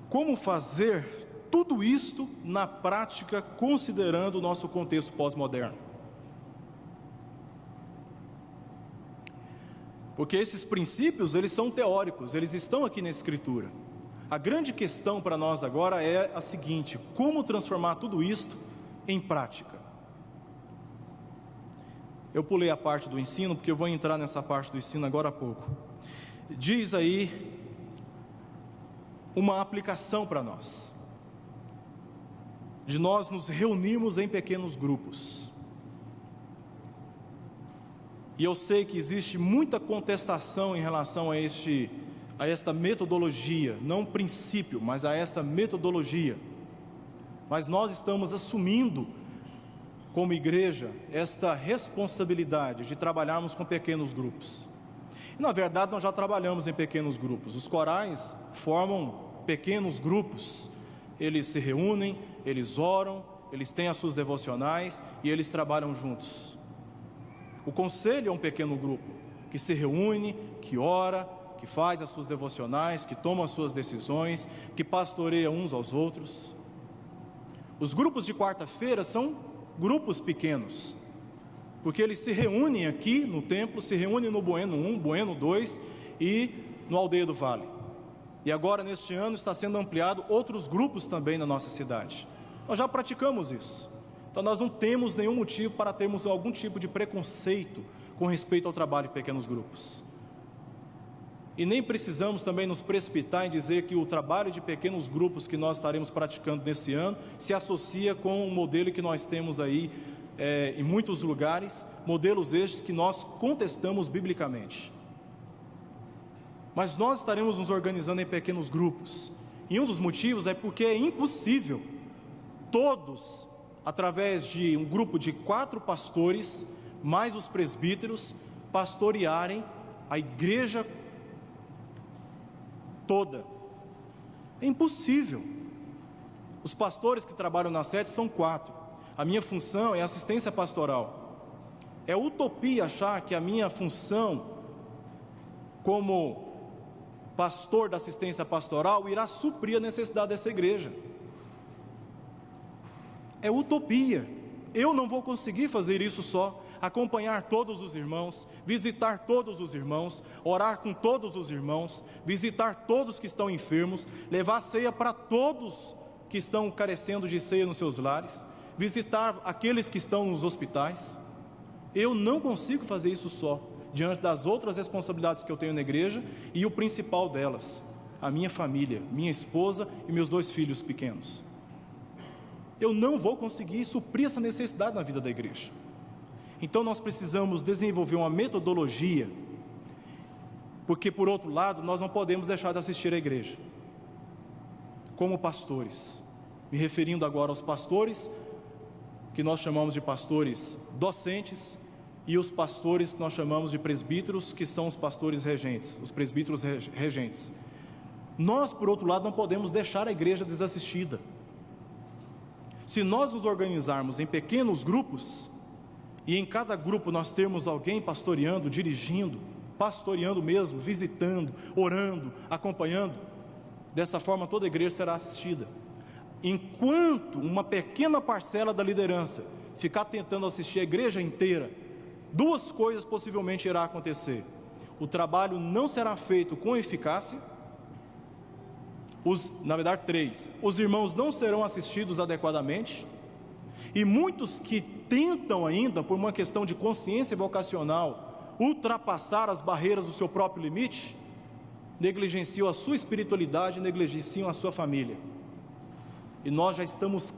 como fazer tudo isto na prática, considerando o nosso contexto pós-moderno? Porque esses princípios, eles são teóricos, eles estão aqui na Escritura. A grande questão para nós agora é a seguinte: como transformar tudo isto em prática? Eu pulei a parte do ensino, porque eu vou entrar nessa parte do ensino agora há pouco. Diz aí uma aplicação para nós, de nós nos reunirmos em pequenos grupos. E eu sei que existe muita contestação em relação a esta metodologia, não princípio, mas a esta metodologia. Mas nós estamos assumindo, como igreja, esta responsabilidade de trabalharmos com pequenos grupos. E, na verdade, nós já trabalhamos em pequenos grupos. Os corais formam pequenos grupos. Eles se reúnem, eles oram, eles têm as suas devocionais e eles trabalham juntos. O conselho é um pequeno grupo que se reúne, que ora, que faz as suas devocionais, que toma as suas decisões, que pastoreia uns aos outros. Os grupos de quarta-feira são grupos pequenos, porque eles se reúnem aqui no templo, se reúnem no Bueno 1, Bueno 2 e no Aldeia do Vale. E agora, neste ano, está sendo ampliado outros grupos também na nossa cidade. Nós já praticamos isso. Então nós não temos nenhum motivo para termos algum tipo de preconceito com respeito ao trabalho em pequenos grupos. E nem precisamos também nos precipitar em dizer que o trabalho de pequenos grupos que nós estaremos praticando nesse ano se associa com o modelo que nós temos aí em muitos lugares, modelos estes que nós contestamos biblicamente. Mas nós estaremos nos organizando em pequenos grupos, e um dos motivos é porque é impossível todos, através de um grupo de 4 pastores, mais os presbíteros, pastorearem a igreja toda. É impossível. Os pastores que trabalham na sede são 4. A minha função é assistência pastoral. É utopia achar que a minha função como pastor da assistência pastoral irá suprir a necessidade dessa igreja. É utopia. Eu não vou conseguir fazer isso só. Acompanhar todos os irmãos, visitar todos os irmãos, orar com todos os irmãos, visitar todos que estão enfermos, levar ceia para todos que estão carecendo de ceia nos seus lares, visitar aqueles que estão nos hospitais. Eu não consigo fazer isso só, diante das outras responsabilidades que eu tenho na igreja, e o principal delas, a minha família, minha esposa e meus 2 filhos pequenos. Eu não vou conseguir suprir essa necessidade na vida da igreja. Então nós precisamos desenvolver uma metodologia, porque por outro lado nós não podemos deixar de assistir à igreja como pastores, me referindo agora aos pastores que nós chamamos de pastores docentes e os pastores que nós chamamos de presbíteros, que são os pastores regentes, os presbíteros regentes. Nós, por outro lado, não podemos deixar a igreja desassistida. Se nós nos organizarmos em pequenos grupos, e em cada grupo nós termos alguém pastoreando, dirigindo, pastoreando mesmo, visitando, orando, acompanhando, dessa forma toda a igreja será assistida. Enquanto uma pequena parcela da liderança ficar tentando assistir a igreja inteira, 2 coisas possivelmente irá acontecer: o trabalho não será feito com eficácia, na verdade 3, os irmãos não serão assistidos adequadamente, e muitos que tentam ainda, por uma questão de consciência vocacional, ultrapassar as barreiras do seu próprio limite, negligenciam a sua espiritualidade, negligenciam a sua família. E nós já estamos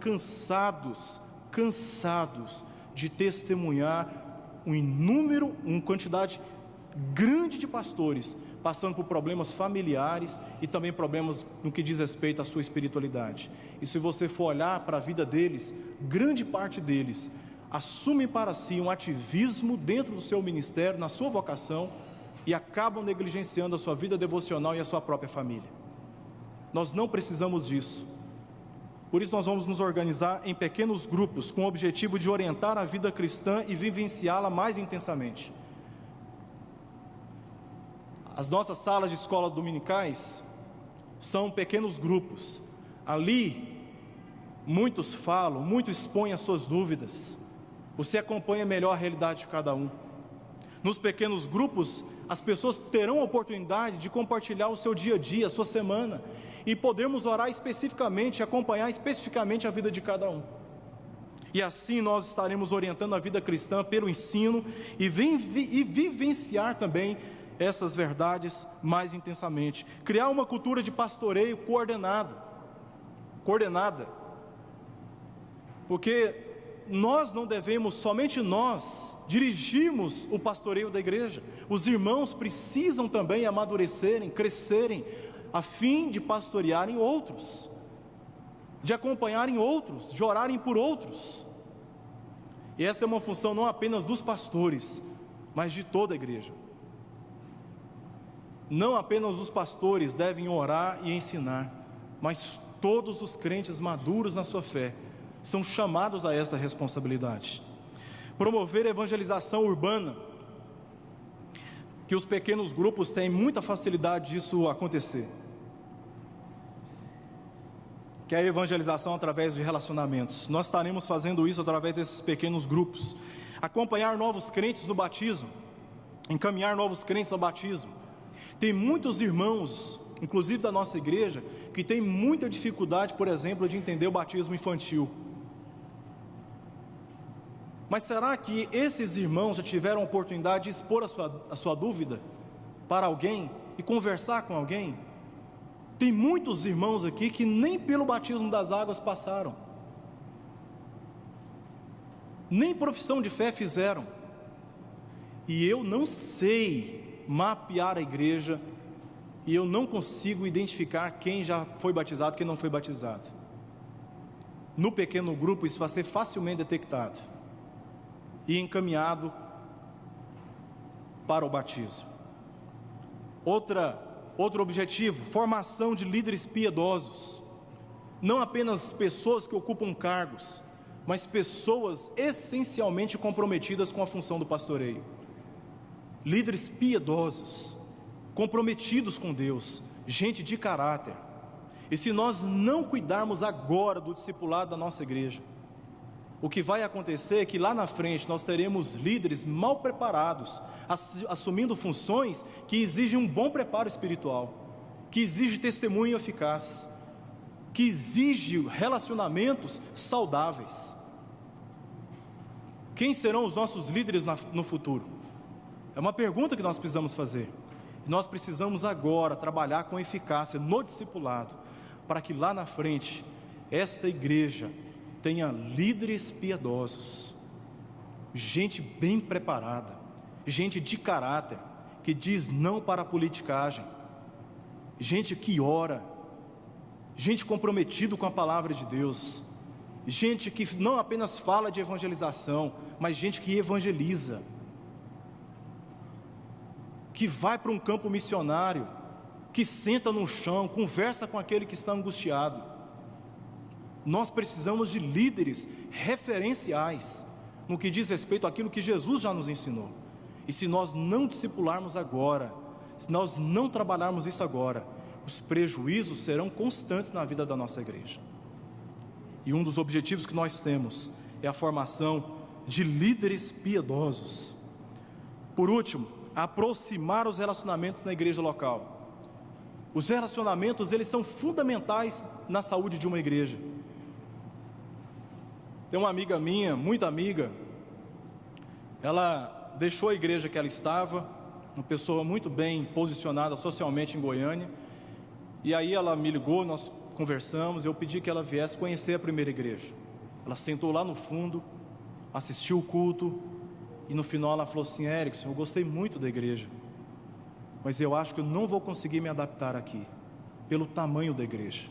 cansados de testemunhar uma quantidade grande de pastores, passando por problemas familiares e também problemas no que diz respeito à sua espiritualidade. E se você for olhar para a vida deles, grande parte deles assumem para si um ativismo dentro do seu ministério, na sua vocação, e acabam negligenciando a sua vida devocional e a sua própria família. Nós não precisamos disso. Por isso nós vamos nos organizar em pequenos grupos, com o objetivo de orientar a vida cristã e vivenciá-la mais intensamente. As nossas salas de escola dominicais são pequenos grupos. Ali, muitos falam, muitos expõem as suas dúvidas. Você acompanha melhor a realidade de cada um. Nos pequenos grupos, as pessoas terão a oportunidade de compartilhar o seu dia a dia, a sua semana, e podermos orar especificamente, acompanhar especificamente a vida de cada um. E assim nós estaremos orientando a vida cristã pelo ensino e vivenciar também essas verdades mais intensamente. Criar uma cultura de pastoreio coordenada, porque nós não devemos, somente nós, dirigirmos o pastoreio da igreja. Os irmãos precisam também amadurecerem, crescerem, a fim de pastorearem outros, de acompanharem outros, de orarem por outros. E esta é uma função não apenas dos pastores, mas de toda a igreja. Não apenas os pastores devem orar e ensinar, mas todos os crentes maduros na sua fé são chamados a esta responsabilidade. Promover a evangelização urbana, que os pequenos grupos têm muita facilidade disso acontecer, que é a evangelização através de relacionamentos. Nós estaremos fazendo isso através desses pequenos grupos. Acompanhar novos crentes no batismo, encaminhar novos crentes ao batismo. Tem muitos irmãos, inclusive da nossa igreja, que tem muita dificuldade, por exemplo, de entender o batismo infantil. Mas será que esses irmãos já tiveram a oportunidade de expor a sua dúvida para alguém e conversar com alguém? Tem muitos irmãos aqui que nem pelo batismo das águas passaram, nem profissão de fé fizeram, e eu não sei mapear a igreja, e eu não consigo identificar quem já foi batizado e quem não foi batizado. No pequeno grupo isso vai ser facilmente detectado e encaminhado para o batismo. Outro objetivo, formação de líderes piedosos. Não apenas pessoas que ocupam cargos, mas pessoas essencialmente comprometidas com a função do pastoreio. Líderes piedosos, comprometidos com Deus, gente de caráter. E se nós não cuidarmos agora do discipulado da nossa igreja, o que vai acontecer é que lá na frente nós teremos líderes mal preparados, assumindo funções que exigem um bom preparo espiritual, que exigem testemunho eficaz, que exigem relacionamentos saudáveis. Quem serão os nossos líderes no futuro? É uma pergunta que nós precisamos fazer. Nós precisamos agora trabalhar com eficácia no discipulado, para que lá na frente esta igreja tenha líderes piedosos, gente bem preparada, gente de caráter, que diz não para a politicagem, gente que ora, gente comprometida com a palavra de Deus, gente que não apenas fala de evangelização, mas gente que evangeliza, que vai para um campo missionário, que senta no chão, conversa com aquele que está angustiado. Nós precisamos de líderes referenciais no que diz respeito àquilo que Jesus já nos ensinou. E se nós não discipularmos agora, se nós não trabalharmos isso agora, os prejuízos serão constantes na vida da nossa igreja. E um dos objetivos que nós temos é a formação de líderes piedosos. Por último, aproximar os relacionamentos na igreja local. Os relacionamentos, eles são fundamentais na saúde de uma igreja. Tem uma amiga minha, muito amiga, ela deixou a igreja que ela estava, uma pessoa muito bem posicionada socialmente em Goiânia, e aí ela me ligou, nós conversamos, eu pedi que ela viesse conhecer a primeira igreja. Ela sentou lá no fundo, assistiu o culto, E no final ela falou assim: Erickson, eu gostei muito da igreja, mas eu acho que eu não vou conseguir me adaptar aqui, pelo tamanho da igreja.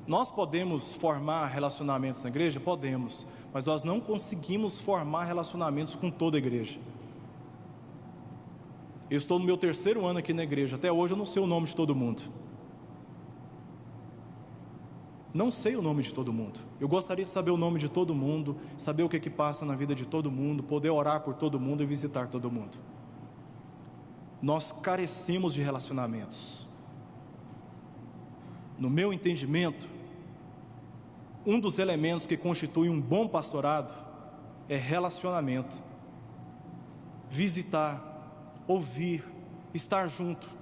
Nós podemos formar relacionamentos na igreja? Podemos, mas nós não conseguimos formar relacionamentos com toda a igreja. Eu estou no meu 3º ano aqui na igreja, até hoje eu não sei o nome de todo mundo. Não sei o nome de todo mundo. Eu gostaria de saber o nome de todo mundo, saber o que passa na vida de todo mundo, poder orar por todo mundo e visitar todo mundo. Nós carecemos de relacionamentos. No meu entendimento, um dos elementos que constitui um bom pastorado é relacionamento. Visitar, ouvir, estar junto.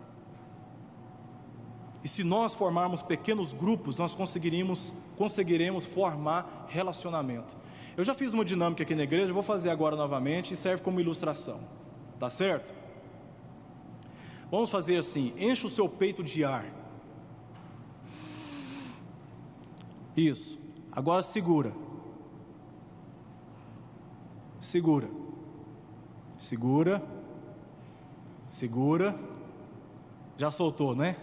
E se nós formarmos pequenos grupos, nós conseguiremos formar relacionamento. Eu já fiz uma dinâmica aqui na igreja, vou fazer agora novamente e serve como ilustração. Tá certo? Vamos fazer assim: enche o seu peito de ar. Isso. Agora segura. Segura. Segura. Segura. Já soltou, né?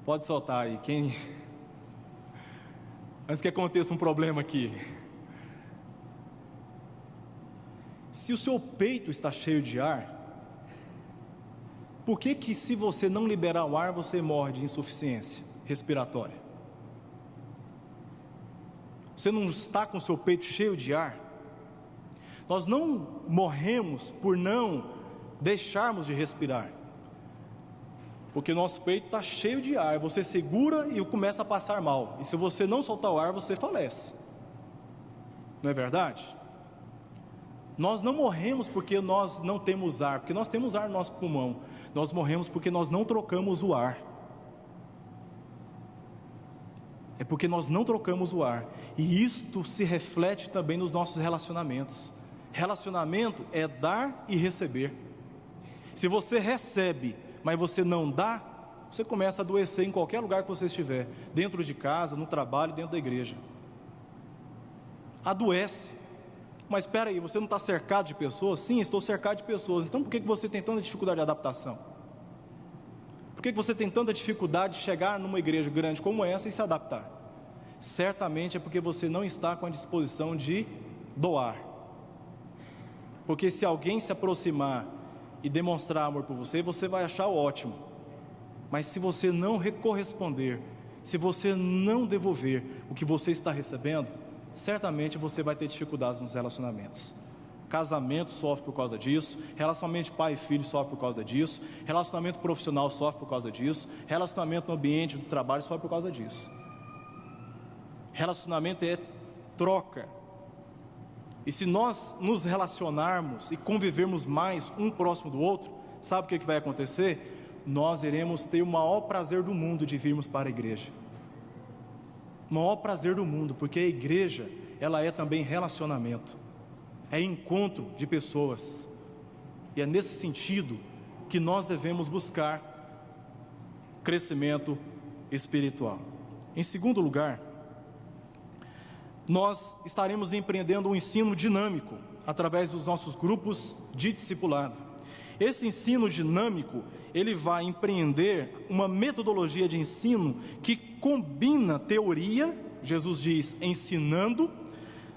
Pode soltar aí, antes que aconteça um problema aqui. Se o seu peito está cheio de ar, por que se você não liberar o ar, você morre de insuficiência respiratória? Você não está com o seu peito cheio de ar? Nós não morremos por não deixarmos de respirar, porque nosso peito está cheio de ar, você segura e começa a passar mal, e se você não soltar o ar, você falece, não é verdade? Nós não morremos porque nós não temos ar, porque nós temos ar no nosso pulmão, nós morremos porque nós não trocamos o ar, é porque nós não trocamos o ar, e isto se reflete também nos nossos relacionamentos. Relacionamento é dar e receber. Se você recebe, mas você não dá, você começa a adoecer em qualquer lugar que você estiver, dentro de casa, no trabalho, dentro da igreja. Adoece. Mas espera aí, você não está cercado de pessoas? Sim, estou cercado de pessoas. Então por que você tem tanta dificuldade de adaptação? Por que você tem tanta dificuldade de chegar numa igreja grande como essa e se adaptar? Certamente é porque você não está com a disposição de doar. Porque se alguém se aproximar e demonstrar amor por você, você vai achar ótimo. Mas se você não corresponder, se você não devolver o que você está recebendo, certamente você vai ter dificuldades nos relacionamentos. Casamento sofre por causa disso, relacionamento de pai e filho sofre por causa disso, relacionamento profissional sofre por causa disso, relacionamento no ambiente do trabalho sofre por causa disso. Relacionamento é troca. E se nós nos relacionarmos e convivermos mais um próximo do outro, sabe o que vai acontecer? Nós iremos ter o maior prazer do mundo de virmos para a igreja. O maior prazer do mundo, porque a igreja, ela é também relacionamento, é encontro de pessoas, e é nesse sentido que nós devemos buscar crescimento espiritual. Em segundo lugar, nós estaremos empreendendo um ensino dinâmico, através dos nossos grupos de discipulado. Esse ensino dinâmico, ele vai empreender uma metodologia de ensino que combina teoria, Jesus diz, ensinando,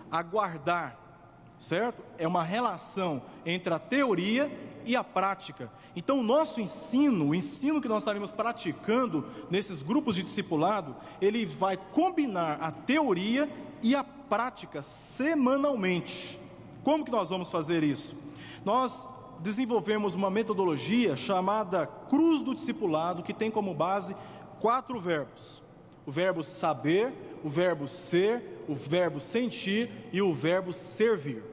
a guardar, certo? É uma relação entre a teoria e a prática. Então o nosso ensino, o ensino que nós estaremos praticando nesses grupos de discipulado, ele vai combinar a teoria e a prática semanalmente. Como que nós vamos fazer isso? Nós desenvolvemos uma metodologia chamada Cruz do Discipulado, que tem como base 4 verbos: o verbo saber, o verbo ser, o verbo sentir e o verbo servir.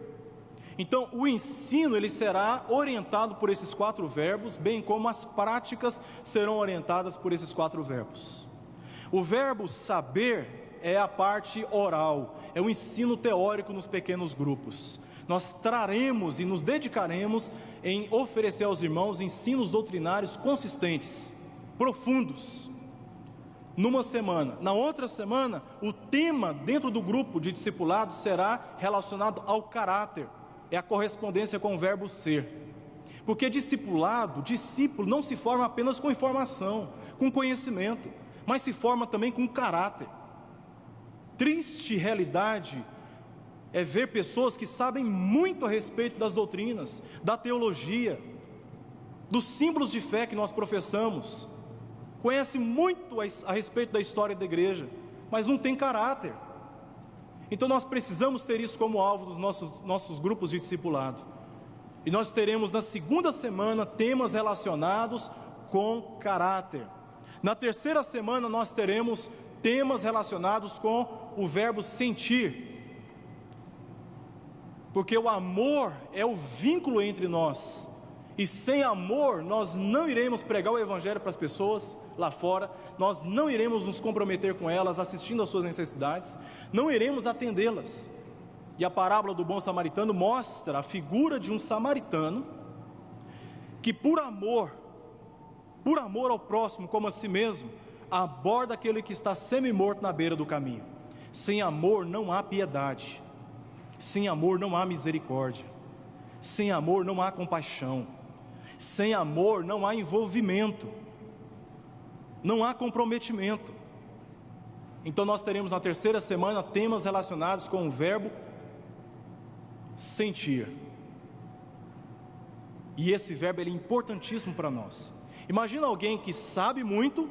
Então o ensino, ele será orientado por esses 4 verbos, bem como as práticas serão orientadas por esses 4 verbos. O verbo saber é a parte oral, é o ensino teórico nos pequenos grupos. Nós traremos e nos dedicaremos em oferecer aos irmãos ensinos doutrinários consistentes, profundos, numa semana. Na outra semana, o tema dentro do grupo de discipulado será relacionado ao caráter, é a correspondência com o verbo ser. Porque discípulo não se forma apenas com informação, com conhecimento, mas se forma também com caráter. Triste realidade é ver pessoas que sabem muito a respeito das doutrinas, da teologia, dos símbolos de fé que nós professamos, conhece muito a respeito da história da igreja, mas não tem caráter. Então nós precisamos ter isso como alvo dos nossos grupos de discipulado. E nós teremos na segunda semana temas relacionados com caráter. Na terceira semana nós teremos temas relacionados com o verbo sentir. Porque o amor é o vínculo entre nós. E sem amor nós não iremos pregar o evangelho para as pessoas lá fora, nós não iremos nos comprometer com elas, assistindo às suas necessidades, não iremos atendê-las. E a parábola do bom samaritano mostra a figura de um samaritano que por amor ao próximo como a si mesmo, aborda aquele que está semi-morto na beira do caminho. Sem amor não há piedade, sem amor não há misericórdia, sem amor não há compaixão, sem amor não há envolvimento, não há comprometimento. Então nós teremos na terceira semana temas relacionados com o verbo sentir. E esse verbo ele é importantíssimo para nós. Imagina alguém que sabe muito,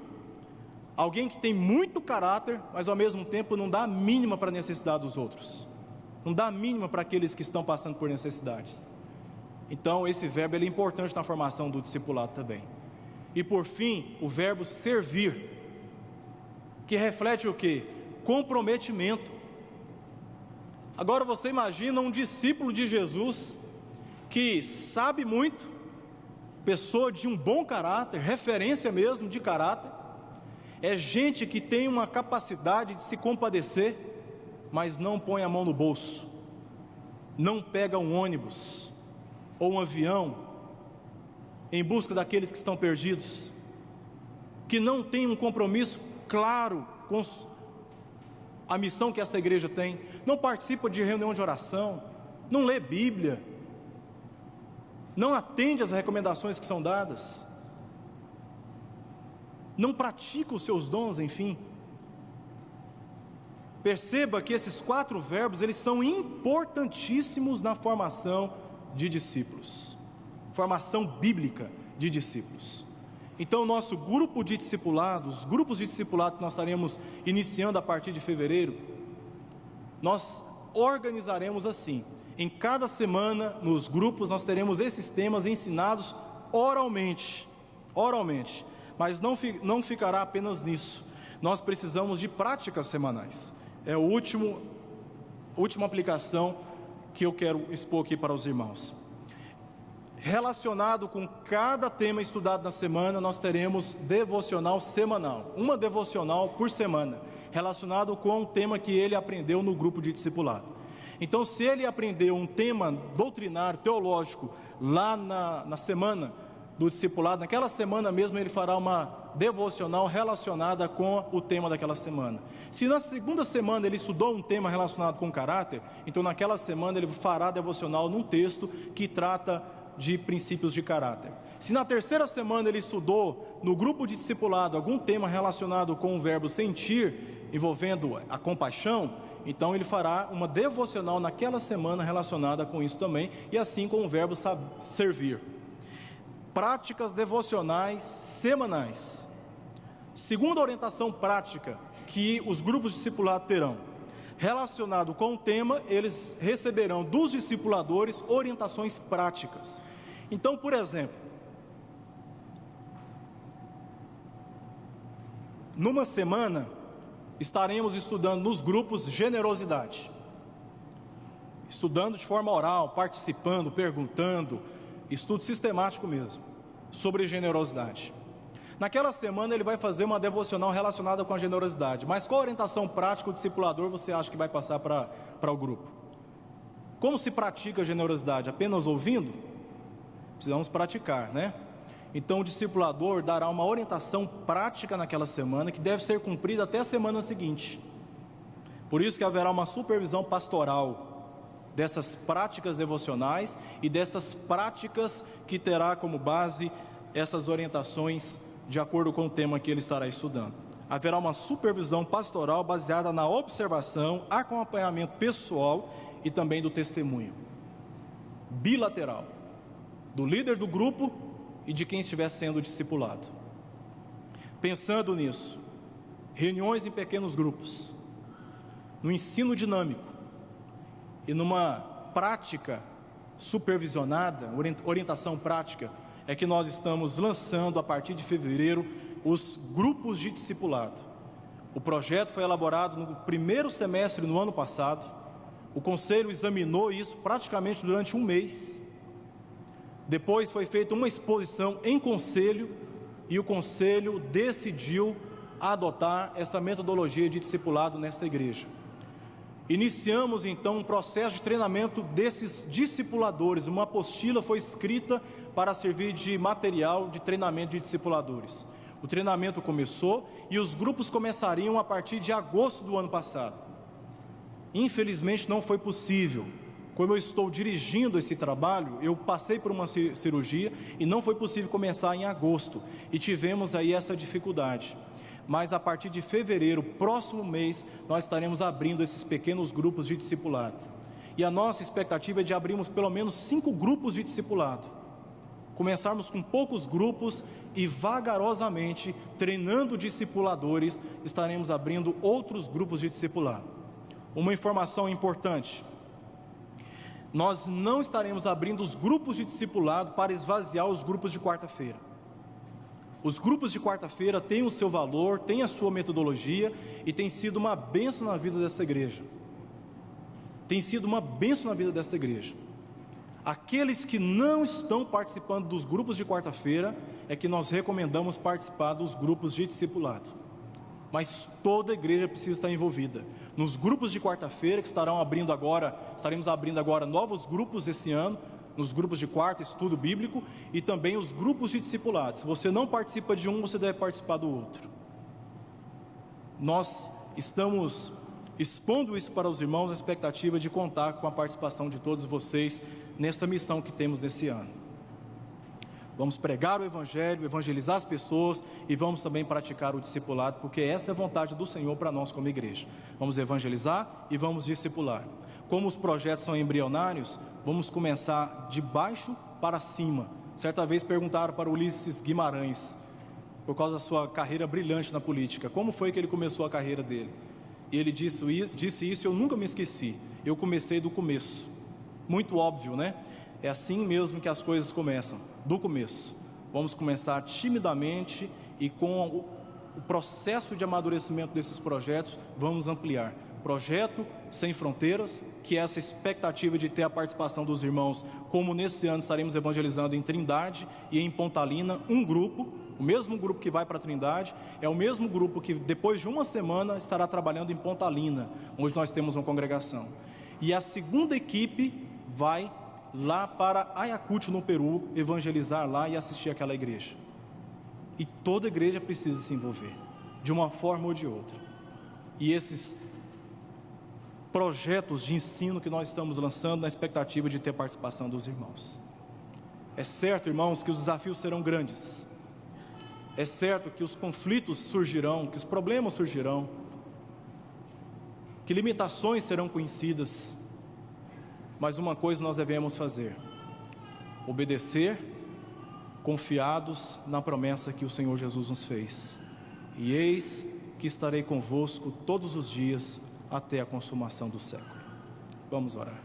alguém que tem muito caráter, mas ao mesmo tempo não dá a mínima para a necessidade dos outros, não dá a mínima para aqueles que estão passando por necessidades. Então esse verbo ele é importante na formação do discipulado também. E por fim, o verbo servir, que reflete o quê? Comprometimento. Agora você imagina um discípulo de Jesus, que sabe muito, pessoa de um bom caráter, referência mesmo de caráter, é gente que tem uma capacidade de se compadecer, mas não põe a mão no bolso, não pega um ônibus, ou um avião, em busca daqueles que estão perdidos, que não tem um compromisso claro com a missão que esta igreja tem, não participa de reunião de oração, não lê Bíblia, não atende às recomendações que são dadas, não pratica os seus dons, enfim. Perceba que esses 4 verbos, eles são importantíssimos na formação de discípulos, formação bíblica de discípulos. Então o nosso grupo de discipulado, os grupos de discipulado que nós estaremos iniciando a partir de fevereiro, nós organizaremos assim: em cada semana nos grupos nós teremos esses temas ensinados oralmente, mas não ficará apenas nisso, nós precisamos de práticas semanais. É a última aplicação que eu quero expor aqui para os irmãos. Relacionado com cada tema estudado na semana, nós teremos devocional semanal, uma devocional por semana, relacionado com um tema que ele aprendeu no grupo de discipulado. Então, se ele aprendeu um tema doutrinário, teológico, lá na semana do discipulado, naquela semana mesmo ele fará uma devocional relacionada com o tema daquela semana. Se na segunda semana ele estudou um tema relacionado com caráter, então naquela semana ele fará devocional num texto que trata de princípios de caráter. Se na terceira semana ele estudou no grupo de discipulado algum tema relacionado com o verbo sentir, envolvendo a compaixão, então ele fará uma devocional naquela semana relacionada com isso também, e assim com o verbo servir. Práticas devocionais semanais. Segunda orientação prática que os grupos de discipulado terão, relacionado com o tema, eles receberão dos discipuladores orientações práticas. Então, por exemplo, numa semana estaremos estudando nos grupos generosidade, estudando de forma oral, participando, perguntando, estudo sistemático mesmo, sobre generosidade. Naquela semana ele vai fazer uma devocional relacionada com a generosidade, mas qual orientação prática o discipulador você acha que vai passar para o grupo? Como se pratica a generosidade? Apenas ouvindo? Precisamos praticar, né? Então o discipulador dará uma orientação prática naquela semana, que deve ser cumprida até a semana seguinte. Por isso que haverá uma supervisão pastoral dessas práticas devocionais e destas práticas que terá como base essas orientações de acordo com o tema que ele estará estudando. Haverá uma supervisão pastoral baseada na observação, acompanhamento pessoal e também do testemunho bilateral do líder do grupo e de quem estiver sendo discipulado. Pensando nisso, reuniões em pequenos grupos, no ensino dinâmico e numa prática supervisionada, orientação prática, é que nós estamos lançando a partir de fevereiro os grupos de discipulado. O projeto foi elaborado no primeiro semestre no ano passado. O conselho examinou isso praticamente durante um mês. Depois foi feita uma exposição em conselho e o conselho decidiu adotar essa metodologia de discipulado nesta igreja. Iniciamos então um processo de treinamento desses discipuladores. Uma apostila foi escrita para servir de material de treinamento de discipuladores. O treinamento começou e os grupos começariam a partir de agosto do ano passado. Infelizmente não foi possível. Como eu estou dirigindo esse trabalho, eu passei por uma cirurgia e não foi possível começar em agosto. E tivemos aí essa dificuldade. Mas a partir de fevereiro, próximo mês, nós estaremos abrindo esses pequenos grupos de discipulado. E a nossa expectativa é de abrirmos pelo menos 5 grupos de discipulado. Começarmos com poucos grupos e vagarosamente, treinando discipuladores, estaremos abrindo outros grupos de discipulado. Uma informação importante: nós não estaremos abrindo os grupos de discipulado para esvaziar os grupos de quarta-feira. Os grupos de quarta-feira têm o seu valor, têm a sua metodologia e tem sido uma bênção na vida dessa igreja. Tem sido uma bênção na vida desta igreja. Aqueles que não estão participando dos grupos de quarta-feira, é que nós recomendamos participar dos grupos de discipulado. Mas toda a igreja precisa estar envolvida. Nos grupos de quarta-feira, que estaremos abrindo agora novos grupos esse ano, nos grupos de quarta, estudo bíblico, e também os grupos de discipulado. Se você não participa de um, você deve participar do outro. Nós estamos expondo isso para os irmãos, a expectativa de contar com a participação de todos vocês nesta missão que temos nesse ano. Vamos pregar o Evangelho, evangelizar as pessoas e vamos também praticar o discipulado, porque essa é a vontade do Senhor para nós como igreja. Vamos evangelizar e vamos discipular. Como os projetos são embrionários, vamos começar de baixo para cima. Certa vez perguntaram para Ulisses Guimarães, por causa da sua carreira brilhante na política, como foi que ele começou a carreira dele? E ele disse isso, eu nunca me esqueci. Eu comecei do começo. Muito óbvio, né? É assim mesmo que as coisas começam, do começo. Vamos começar timidamente e com o processo de amadurecimento desses projetos, vamos ampliar. Projeto Sem Fronteiras, que é essa expectativa de ter a participação dos irmãos, como nesse ano estaremos evangelizando em Trindade e em Pontalina, um grupo, o mesmo grupo que vai para Trindade, é o mesmo grupo que depois de uma semana estará trabalhando em Pontalina, onde nós temos uma congregação. E a segunda equipe vai lá para Ayacucho, no Peru, evangelizar lá e assistir àquela igreja. E toda igreja precisa se envolver, de uma forma ou de outra. E esses projetos de ensino que nós estamos lançando na expectativa de ter participação dos irmãos. É certo, irmãos, que os desafios serão grandes. É certo que os conflitos surgirão, que os problemas surgirão, que limitações serão conhecidas. Mas uma coisa nós devemos fazer: obedecer, confiados na promessa que o Senhor Jesus nos fez. E eis que estarei convosco todos os dias até a consumação do século. Vamos orar.